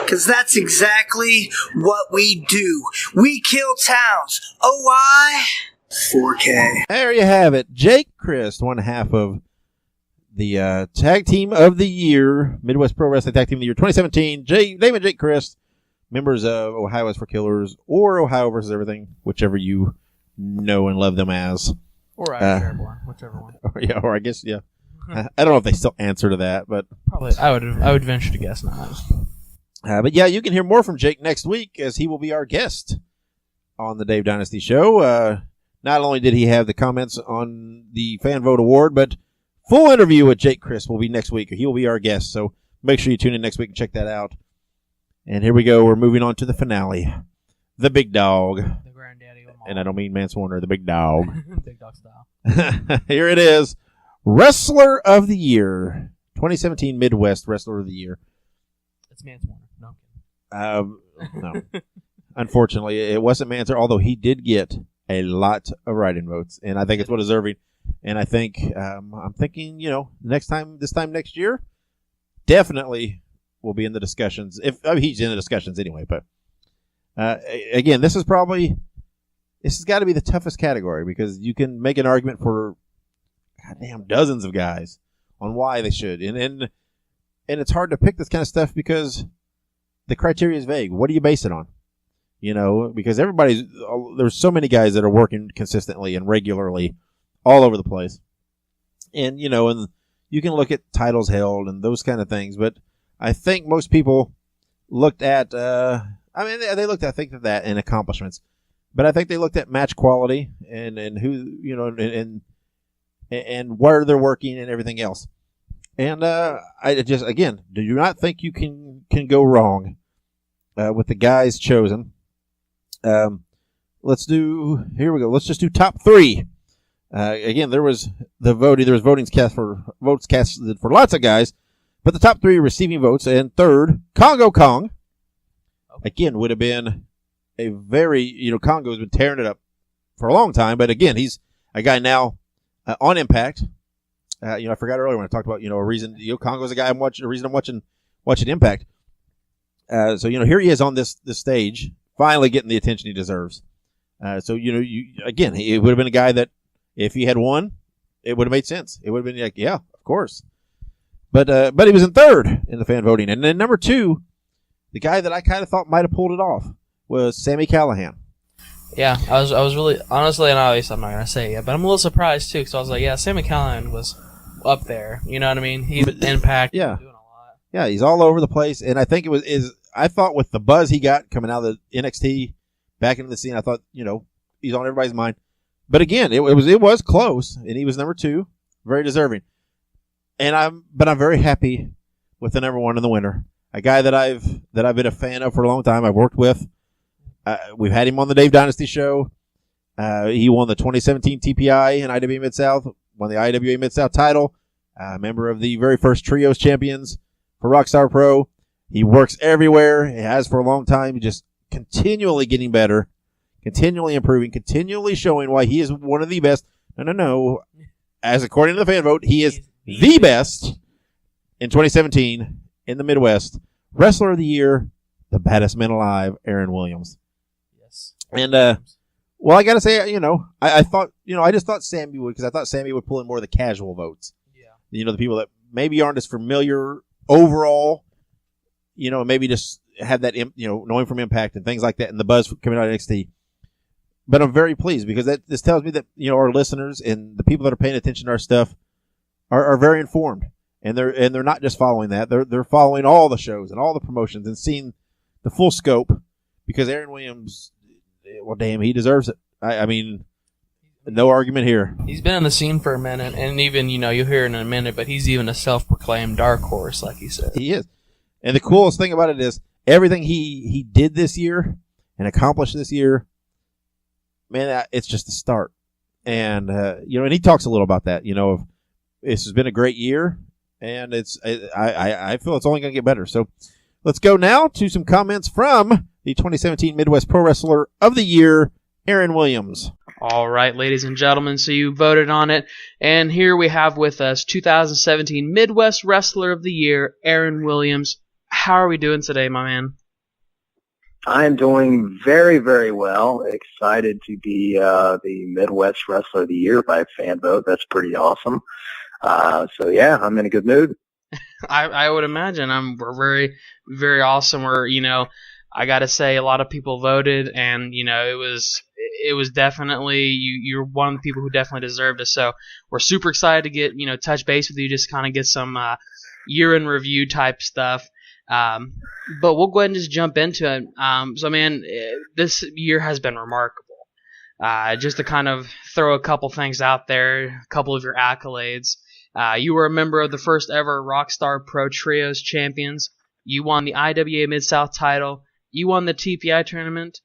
Because that's exactly what we do. We kill towns. Oh, why? 4K. There you have it. Jake Christ, one half of the Tag Team of the Year, Midwest Pro Wrestling Tag Team of the Year 2017. Dave and Jake Christ, members of Ohio is for Killers or Ohio versus Everything, whichever you know and love them as. Or Irish Airborne, whichever one. Or I guess, yeah. I don't know if they still answer to that, but probably I would venture to guess not. But yeah, you can hear more from Jake next week as he will be our guest on the Dave Dynasty Show. Not only did he have the comments on the Fan Vote Award, but full interview with Jake Christ will be next week. He will be our guest, so make sure you tune in next week and check that out. And here we go. We're moving on to the finale. The Big Dog. The granddaddy of them all. And I don't mean Mance Warner, the Big Dog. Big Dog style. Here it is. Wrestler of the Year. 2017 Midwest Wrestler of the Year. It's Mance Warner. No, I'm kidding. No. Unfortunately, it wasn't Manser, although he did get a lot of write-in votes, and I think it's well deserving. And I think I'm thinking, this time next year, definitely will be in the discussions. He's in the discussions anyway, but again, this has got to be the toughest category because you can make an argument for goddamn dozens of guys on why they should, and it's hard to pick this kind of stuff because the criteria is vague. What do you base it on? Because there's so many guys that are working consistently and regularly all over the place. And, and you can look at titles held and those kind of things, but I think most people looked at, they looked at, that and accomplishments, but I think they looked at match quality and who, and where they're working and everything else. And, I just, again, do you not think you can go wrong, with the guys chosen? Here we go. Let's just do top three. Again, there was votes cast for lots of guys, but the top three receiving votes, and third, Congo Kong. Again, would have been a very, Congo's been tearing it up for a long time, but again, he's a guy now on Impact. I forgot earlier when I talked about, a reason, Congo's a guy I'm watching Impact. So, here he is on this stage, finally getting the attention he deserves. It would have been a guy that if he had won, it would have made sense. It would have been like, yeah, of course. But he was in third in the fan voting. And then number two, the guy that I kind of thought might have pulled it off was Sami Callihan. Yeah, I was really, honestly, and obviously I'm not going to say it, but I'm a little surprised too, because I was like, yeah, Sami Callihan was up there. You know what I mean? He's Impact. Yeah. Doing a lot. Yeah, he's all over the place. And I think I thought with the buzz he got coming out of the NXT back into the scene, I thought, he's on everybody's mind. But again, it was close, and he was number two, very deserving. And I'm very happy with the number one in the winner, a guy that I've been a fan of for a long time. I've worked with. We've had him on the Dave Dynasty Show. He won the 2017 TPI in IWA Mid-South, won the IWA Mid-South title, member of the very first Trios champions for Rockstar Pro. He works everywhere. He has for a long time, just continually getting better, continually improving, continually showing why he is one of the best. No. As according to the fan vote, he is the best in 2017 in the Midwest. Wrestler of the Year, the baddest man alive, Aaron Williams. Yes. And, I got to say, I thought, I just thought Sammy would, because I thought Sammy would pull in more of the casual votes. Yeah. The people that maybe aren't as familiar overall, maybe just have that, knowing from Impact and things like that and the buzz coming out of NXT. But I'm very pleased because this tells me that, our listeners and the people that are paying attention to our stuff are very informed. And they're not just following that. They're following all the shows and all the promotions and seeing the full scope, because Aaron Williams, well, damn, he deserves it. I mean, no argument here. He's been in the scene for a minute, and even, you'll hear in a minute, but he's even a self-proclaimed dark horse, like he said. He is. And the coolest thing about it is everything he did this year and accomplished this year, man, it's just the start. And, and he talks a little about that, this has been a great year, and I feel it's only going to get better. So let's go now to some comments from the 2017 Midwest Pro Wrestler of the Year, Aaron Williams. All right, ladies and gentlemen, so you voted on it, and here we have with us 2017 Midwest Wrestler of the Year, Aaron Williams. how are we doing today, my man? I'm doing very, very well. Excited to be the Midwest Wrestler of the Year by fan vote. That's pretty awesome. So yeah, I'm in a good mood. I would imagine we're very, very awesome. We're, I got to say, a lot of people voted, and it was definitely you're one of the people who definitely deserved it. So we're super excited to get touch base with you, just kind of get some year in review type stuff. But we'll go ahead and just jump into it. So man, this year has been remarkable. Just to kind of throw a couple things out there, a couple of your accolades. You were a member of the first ever Rockstar Pro Trios champions. You won the IWA Mid-South title. You won the TPI tournament.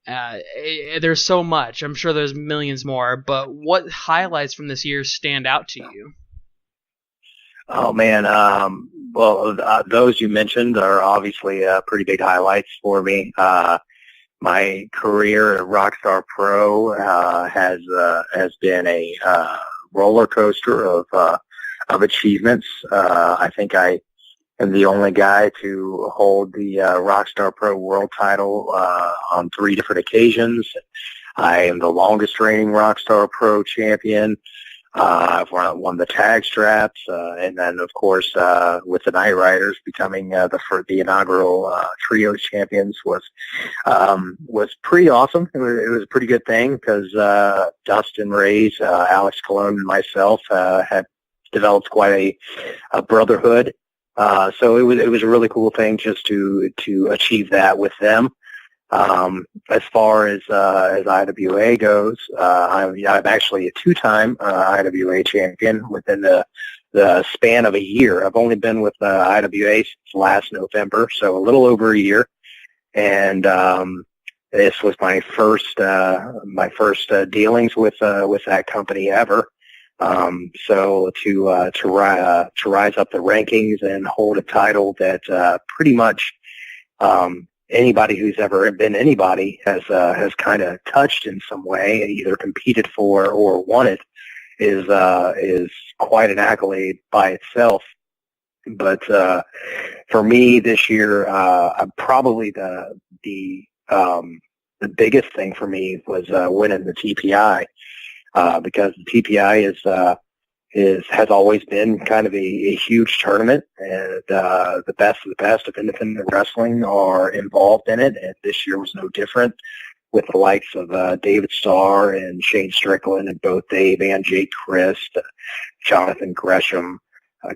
There's so much. I'm sure there's millions more. But what highlights from this year stand out to you? Oh, man. Those you mentioned are obviously pretty big highlights for me. My career at Rockstar Pro has been a roller coaster of achievements. I think I am the only guy to hold the Rockstar Pro World title on 3 different occasions. I am the longest reigning Rockstar Pro champion. I've won the tag straps, and then of course with the Night Riders becoming the inaugural trios champions was pretty awesome. It was a pretty good thing because Dustin Reyes, Alex Colon, and myself had developed quite a brotherhood. So it was a really cool thing just to achieve that with them. As far as IWA goes, I'm actually a 2-time IWA champion within the span of a year. I've only been with IWA since last November, so a little over a year. And this was my first dealings with that company ever. So to rise up the rankings and hold a title that pretty much anybody who's ever been anybody has kind of touched in some way, either competed for or won it, is quite an accolade by itself. But for me this year, probably the biggest thing for me was winning the TPI, because the TPI has always been kind of a huge tournament, and the best of the best of independent wrestling are involved in it, and this year was no different, with the likes of David Starr and Shane Strickland and both Dave and Jake Christ, Jonathan Gresham,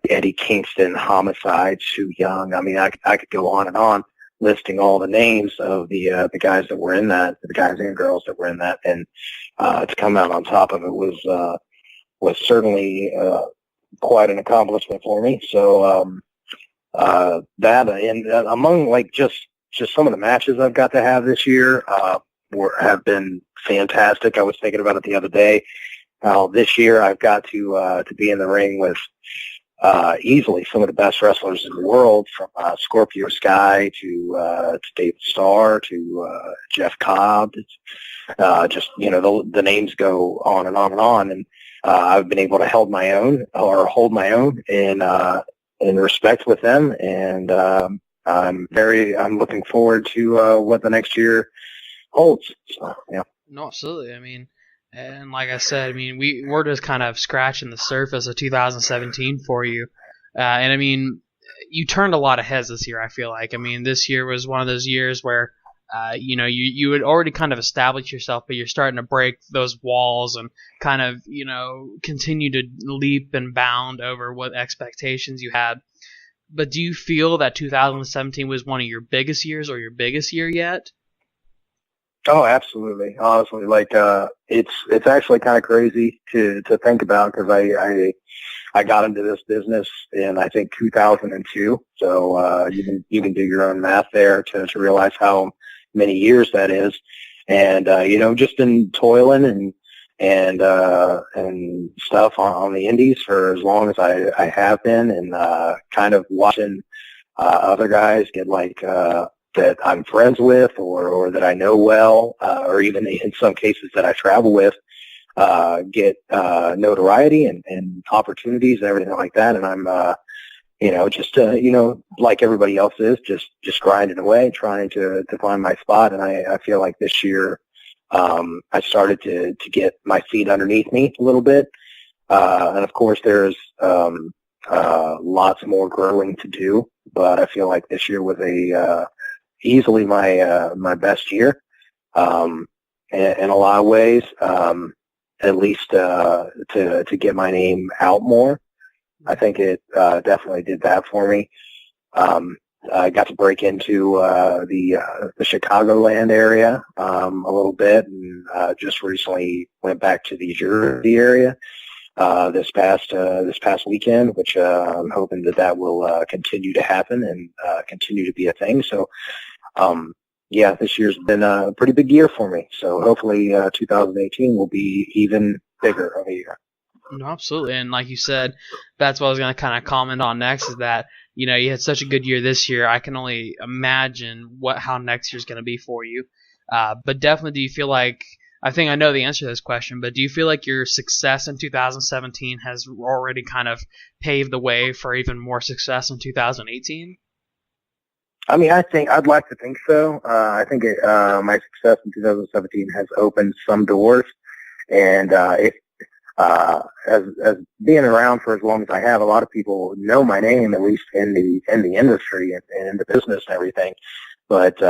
Eddie Kingston, Homicide, Sue Young. I mean, I could go on listing all the names of the guys that were in that, the guys and girls that were in that, and to come out on top of it was certainly quite an accomplishment for me. So that, and among like just some of the matches I've got to have this year have been fantastic. I was thinking about it the other day. This year I've got to be in the ring with easily some of the best wrestlers in the world, from Scorpio Sky to David Starr to Jeff Cobb. Just the names go on and on and on, and I've been able to hold my own in respect with them, and I'm looking forward to what the next year holds. So, yeah. No, absolutely. I mean, and like I said, I mean, we're just kind of scratching the surface of 2017 for you. And I mean, you turned a lot of heads this year, I feel like. I mean, this year was one of those years where, you had already kind of established yourself, but you're starting to break those walls and kind of, continue to leap and bound over what expectations you had. But do you feel that 2017 was one of your biggest years or your biggest year yet? Oh, absolutely. Honestly, like it's actually kind of crazy to think about, because I got into this business in, I think, 2002. So you can do your own math there to realize how many years that is. And just been toiling and stuff on the indies for as long as I have been, and kind of watching other guys get that I'm friends with or that I know well, or even in some cases that I travel with, get notoriety and opportunities and everything like that. And I'm just like everybody else is, just grinding away, trying to find my spot. And I feel like this year, I started to get my feet underneath me a little bit. And of course there's, lots more growing to do, but I feel like this year was easily my best year, in a lot of ways, at least, to get my name out more. I think it definitely did that for me. I got to break into the Chicagoland area a little bit, and just recently went back to the Jersey area this past weekend, which I'm hoping that will continue to happen and continue to be a thing. So, this year's been a pretty big year for me. So hopefully 2018 will be even bigger of a year. No, absolutely. And like you said, that's what I was going to kind of comment on next, is that, you had such a good year this year. I can only imagine how next year's going to be for you. But definitely, do you feel like, I think I know the answer to this question, but do you feel like your success in 2017 has already kind of paved the way for even more success in 2018? I mean, I'd like to think so. I think my success in 2017 has opened some doors, and as being around for as long as I have, a lot of people know my name, at least in the industry and in the business and everything. But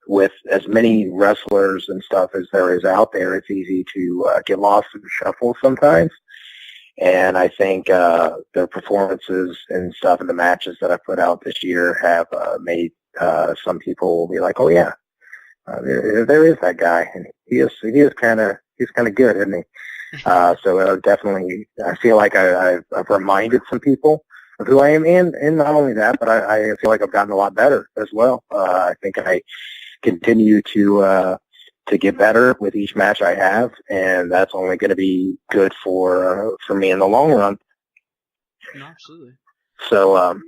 with as many wrestlers and stuff as there is out there, it's easy to get lost in the shuffle sometimes. And I think their performances and stuff in the matches that I put out this year have made some people be like, "Oh yeah, there is that guy, and he's kind of good, isn't he?" So definitely, I feel like I've reminded some people of who I am, and not only that, but I feel like I've gotten a lot better as well. I think I continue to get better with each match I have, and that's only going to be good for me in the long run. Absolutely. So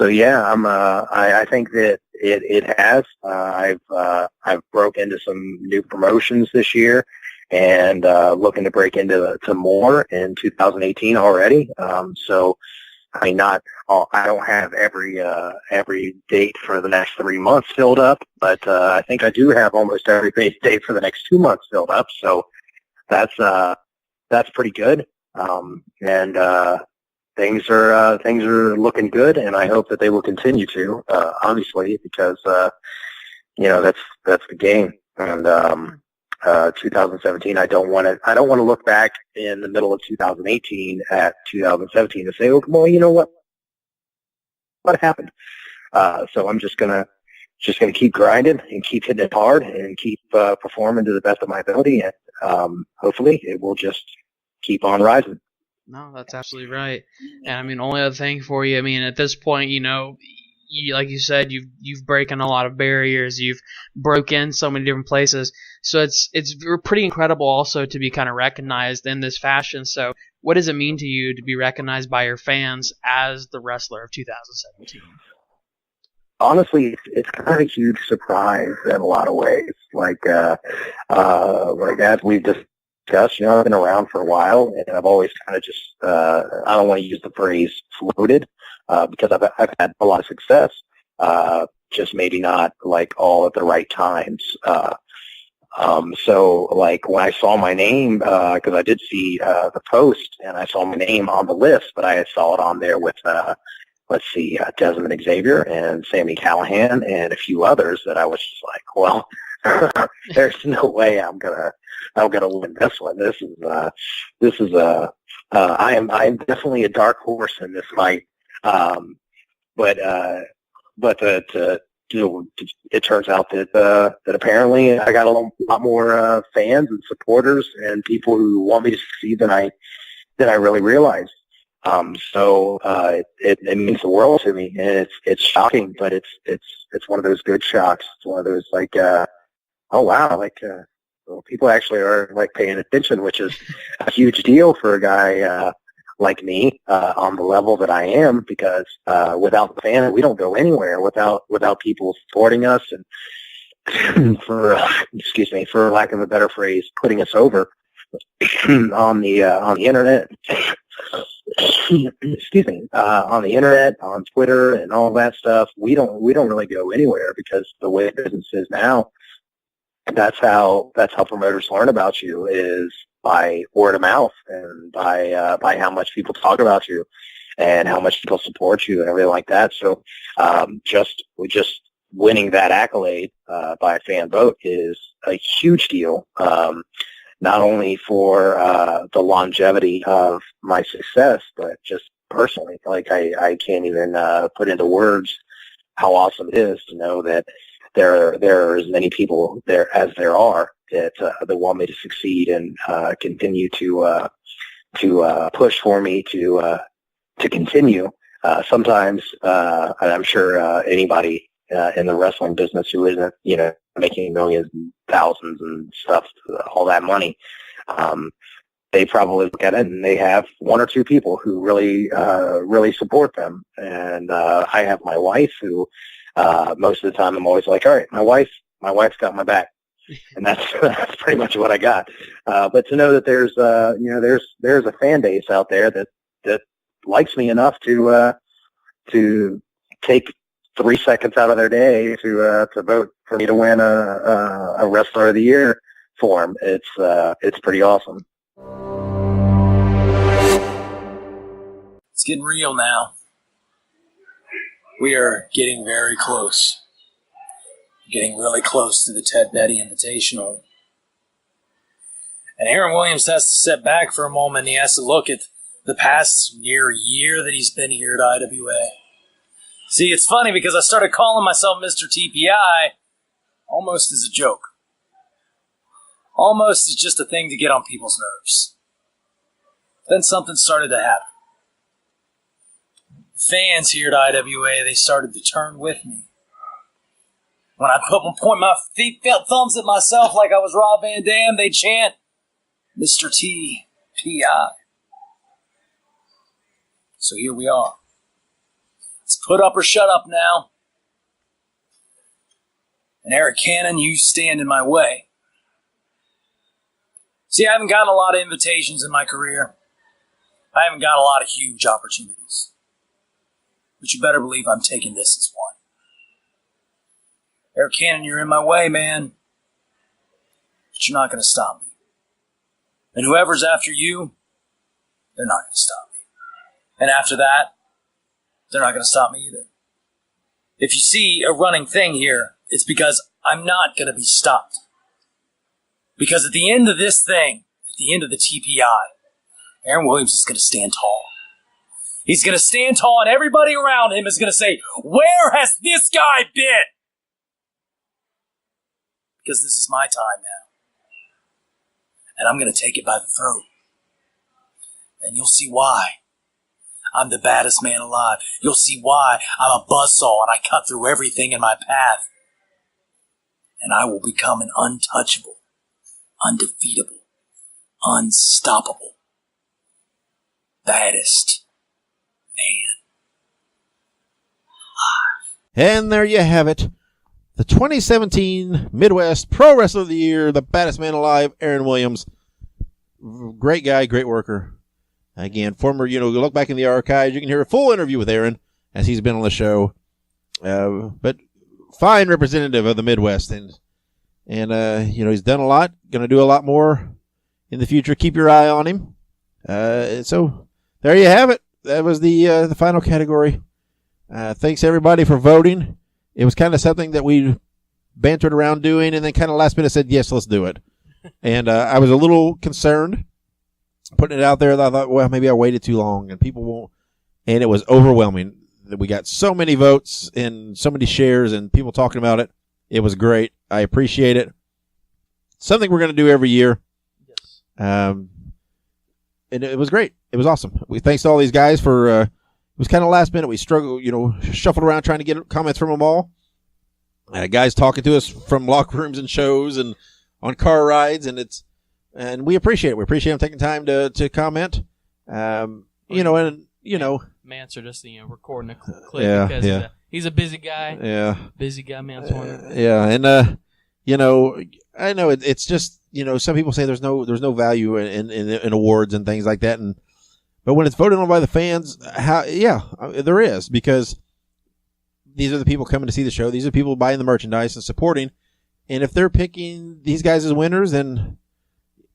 yeah, I think that it has. I've broke into some new promotions this year, and looking to break into more in 2018 already. So I mean, I don't have every date for the next 3 months filled up, but I think I do have almost every date for the next 2 months filled up. So that's pretty good. And things are looking good, and I hope that they will continue to, obviously, because that's the game. And 2017, I don't want to look back in the middle of 2018 at 2017 and say, "Oh, well, you know what happened?" So I'm just gonna keep grinding and keep hitting it hard and keep performing to the best of my ability, and hopefully it will just keep on rising. No, that's absolutely right. And I mean, only other thing for you, I mean, at this point, like you said, you've broken a lot of barriers. You've broke in so many different places. So it's pretty incredible also to be kind of recognized in this fashion. So what does it mean to you to be recognized by your fans as the wrestler of 2017? Honestly, it's kind of a huge surprise in a lot of ways. Like as we've discussed, I've been around for a while, and I've always kind of just, I don't want to use the phrase floated, because I've had a lot of success, just maybe not like all at the right times. So like when I saw my name, because I did see the post and I saw my name on the list, but I saw it on there with Desmond Xavier and Sami Callihan and a few others that I was just like, well, there's no way I'm gonna win this one. I am definitely a dark horse in this fight. But it turns out that apparently I got a lot more fans and supporters and people who want me to succeed than I really realized. So it means the world to me, and it's shocking, but it's one of those good shocks. It's one of those like, oh wow, like well, people actually are like paying attention, which is a huge deal for a guy like me on the level that I am, because without the fans, we don't go anywhere. Without people supporting us and for lack of a better phrase, putting us over on the internet. excuse me, on the internet, on Twitter, and all that stuff. We don't really go anywhere because the way business is now, that's how promoters learn about you, is by word of mouth and by how much people talk about you and how much people support you and everything like that. So just winning that accolade by a fan vote is a huge deal. Not only for the longevity of my success, but just personally. Like I can't even put into words how awesome it is to know that there are as many people there as there are that want me to succeed and continue to push for me to continue. Sometimes, and I'm sure anybody in the wrestling business who isn't, making millions and thousands and stuff, all that money, they probably look at it and they have one or two people who really support them. And I have my wife who most of the time I'm always like, all right, my wife's got my back. And that's pretty much what I got. But to know that there's a fan base out there that likes me enough to take 3 seconds out of their day to vote for me to win a Wrestler of the Year for them. It's pretty awesome. It's getting real now. We are getting very close. Getting really close to the Ted Petty Invitational. And Aaron Williams has to step back for a moment. He has to look at the past near year that he's been here at IWA. See, it's funny because I started calling myself Mr. TPI almost as a joke. Almost as just a thing to get on people's nerves. Then something started to happen. Fans here at IWA, they started to turn with me. When I point my thumbs at myself like I was Rob Van Dam, they chant, Mr. TPI. So here we are. It's put up or shut up now. And Eric Cannon, you stand in my way. See, I haven't gotten a lot of invitations in my career. I haven't got a lot of huge opportunities. But you better believe I'm taking this as one. Eric Cannon, you're in my way, man. But you're not going to stop me. And whoever's after you, they're not going to stop me. And after that, they're not going to stop me either. If you see a running thing here, it's because I'm not going to be stopped. Because at the end of this thing, at the end of the TPI, Aaron Williams is going to stand tall. He's going to stand tall, and everybody around him is going to say, where has this guy been? Because this is my time now. And I'm going to take it by the throat. And you'll see why. I'm the baddest man alive. You'll see why I'm a buzzsaw and I cut through everything in my path. And I will become an untouchable, undefeatable, unstoppable, baddest man alive. And there you have it. The 2017 Midwest Pro Wrestler of the Year, the baddest man alive, Aaron Williams. Great guy, great worker. Again, former, look back in the archives, you can hear a full interview with Aaron as he's been on the show. But fine representative of the Midwest. And he's done a lot, going to do a lot more in the future. Keep your eye on him. So there you have it. That was the final category. Thanks everybody for voting. It was kind of something that we bantered around doing, and then kind of last minute said, yes, let's do it. And I was a little concerned putting it out there. I thought, well, maybe I waited too long and people won't. And it was overwhelming. We got so many votes and so many shares and people talking about it. It was great. I appreciate it. Something we're going to do every year. Yes. And it was great. It was awesome. Thanks to all these guys for, it was kind of last minute. We struggled, shuffled around trying to get comments from them all. Guys talking to us from locker rooms and shows and on car rides, and we appreciate it. We appreciate them taking time to comment. Manser just recording a clip because he's a busy guy. Yeah, busy guy, Manser. Yeah, and I know it's just some people say there's no value in awards and things like that, But when it's voted on by the fans, there is, because these are the people coming to see the show. These are people buying the merchandise and supporting. And if they're picking these guys as winners, then,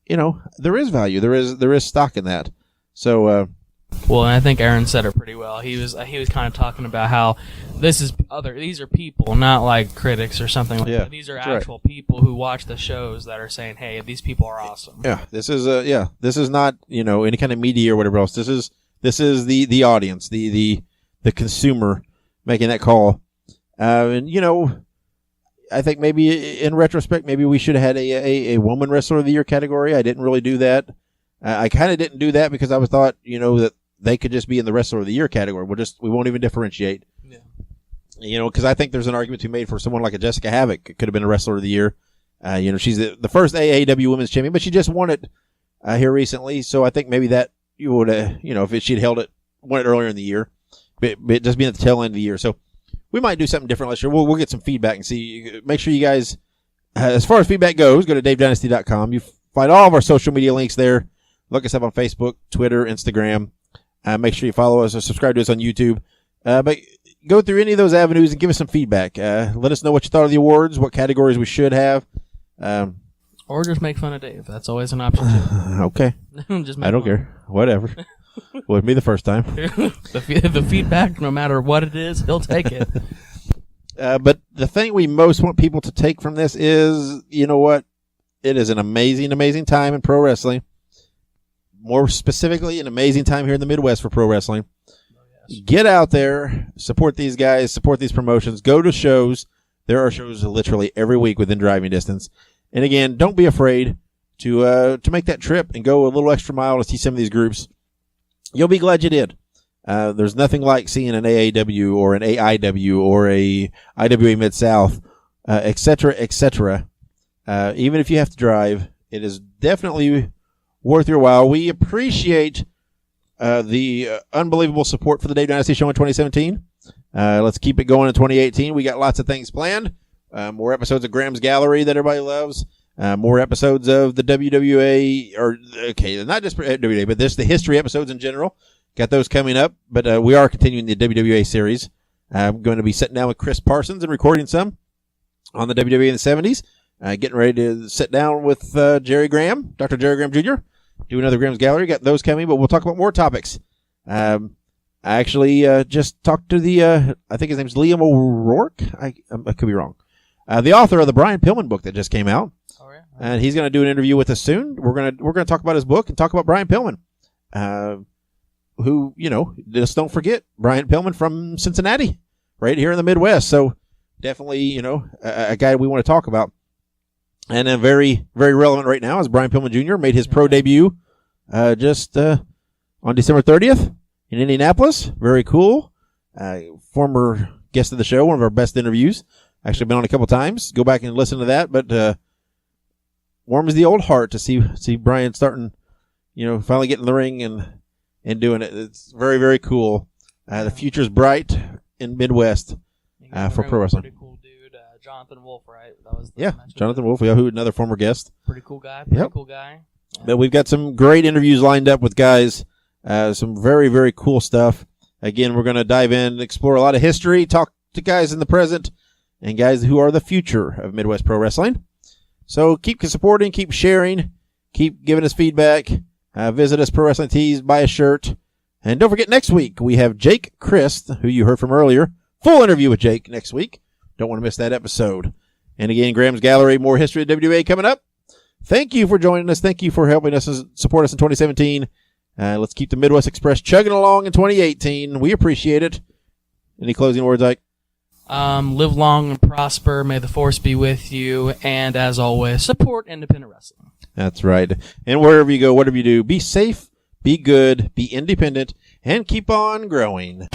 there is value. There is stock in that. So, well, and I think Aaron said it pretty well. He was kind of talking about how these are people, not like critics or something like that. These are actual people who watch the shows that are saying, "Hey, these people are awesome." Yeah, this is not, any kind of media or whatever else. This is the audience, the consumer making that call. And I think maybe in retrospect, maybe we should have had a woman wrestler of the year category. I didn't really do that. I kind of didn't do that because I was thought, that they could just be in the wrestler of the year category. We won't even differentiate. Yeah. Because I think there's an argument to be made for someone like a Jessica Havoc could have been a wrestler of the year. She's the first AAW Women's Champion, but she just won it here recently. So I think maybe that you would, if she'd won it earlier in the year, but just being at the tail end of the year. So we might do something different last year. We'll get some feedback and see. Make sure you guys, as far as feedback goes, go to davedynasty.com. You find all of our social media links there. Look us up on Facebook, Twitter, Instagram. Make sure you follow us or subscribe to us on YouTube. But go through any of those avenues and give us some feedback. Let us know what you thought of the awards, what categories we should have. Or just make fun of Dave. That's always an option, too. Okay. I don't care. Whatever. With me the first time. the feedback, no matter what it is, he'll take it. But the thing we most want people to take from this is, what? It is an amazing, amazing time in pro wrestling. More specifically, an amazing time here in the Midwest for pro wrestling. Get out there, support these guys, support these promotions, go to shows. There are shows literally every week within driving distance. And again, don't be afraid to make that trip and go a little extra mile to see some of these groups. You'll be glad you did. There's nothing like seeing an AAW or an AIW or a IWA Mid-South, et cetera, et cetera. Even if you have to drive, it is definitely worth your while. We appreciate the unbelievable support for the Dave Dynasty Show in 2017. Let's keep it going in 2018. We got lots of things planned. More episodes of Graham's Gallery that everybody loves. More episodes of the WWA, not just WWA, but the history episodes in general. Got those coming up, but we are continuing the WWA series. I'm going to be sitting down with Chris Parsons and recording some on the WWA in the 70s. Getting ready to sit down with Jerry Graham, Dr. Jerry Graham Jr., do another Graham's Gallery. Got those coming, but we'll talk about more topics. I actually just talked to I think his name's Liam O'Rourke. I could be wrong. The author of the Brian Pillman book that just came out. Oh, yeah. And he's going to do an interview with us soon. We're going to talk about his book and talk about Brian Pillman. Who, just don't forget, Brian Pillman from Cincinnati, right here in the Midwest. So definitely, a guy we want to talk about. And then very, very relevant right now is Brian Pillman Jr. made his pro debut just on December 30th in Indianapolis. Very cool. Former guest of the show, one of our best interviews. Actually been on a couple times. Go back and listen to that. But warms the old heart to see Brian starting, finally getting in the ring and doing it. It's very, very cool. The future's bright in Midwest for pro wrestling. Pretty cool dude. Jonathan Wolf, right? Jonathan Wolf, who another former guest. Pretty cool guy. Cool guy. Yeah. But we've got some great interviews lined up with guys. Some very, very cool stuff. Again, we're going to dive in, explore a lot of history, talk to guys in the present, and guys who are the future of Midwest Pro Wrestling. So keep supporting, keep sharing, keep giving us feedback. Visit us, Pro Wrestling Tees, buy a shirt. And don't forget, next week we have Jake Christ, who you heard from earlier. Full interview with Jake next week. Don't want to miss that episode. And again, Graham's Gallery, more history of WWA coming up. Thank you for joining us. Thank you for helping us support us in 2017. Let's keep the Midwest Express chugging along in 2018. We appreciate it. Any closing words, Ike? Live long and prosper. May the force be with you. And as always, support independent wrestling. That's right. And wherever you go, whatever you do, be safe, be good, be independent, and keep on growing.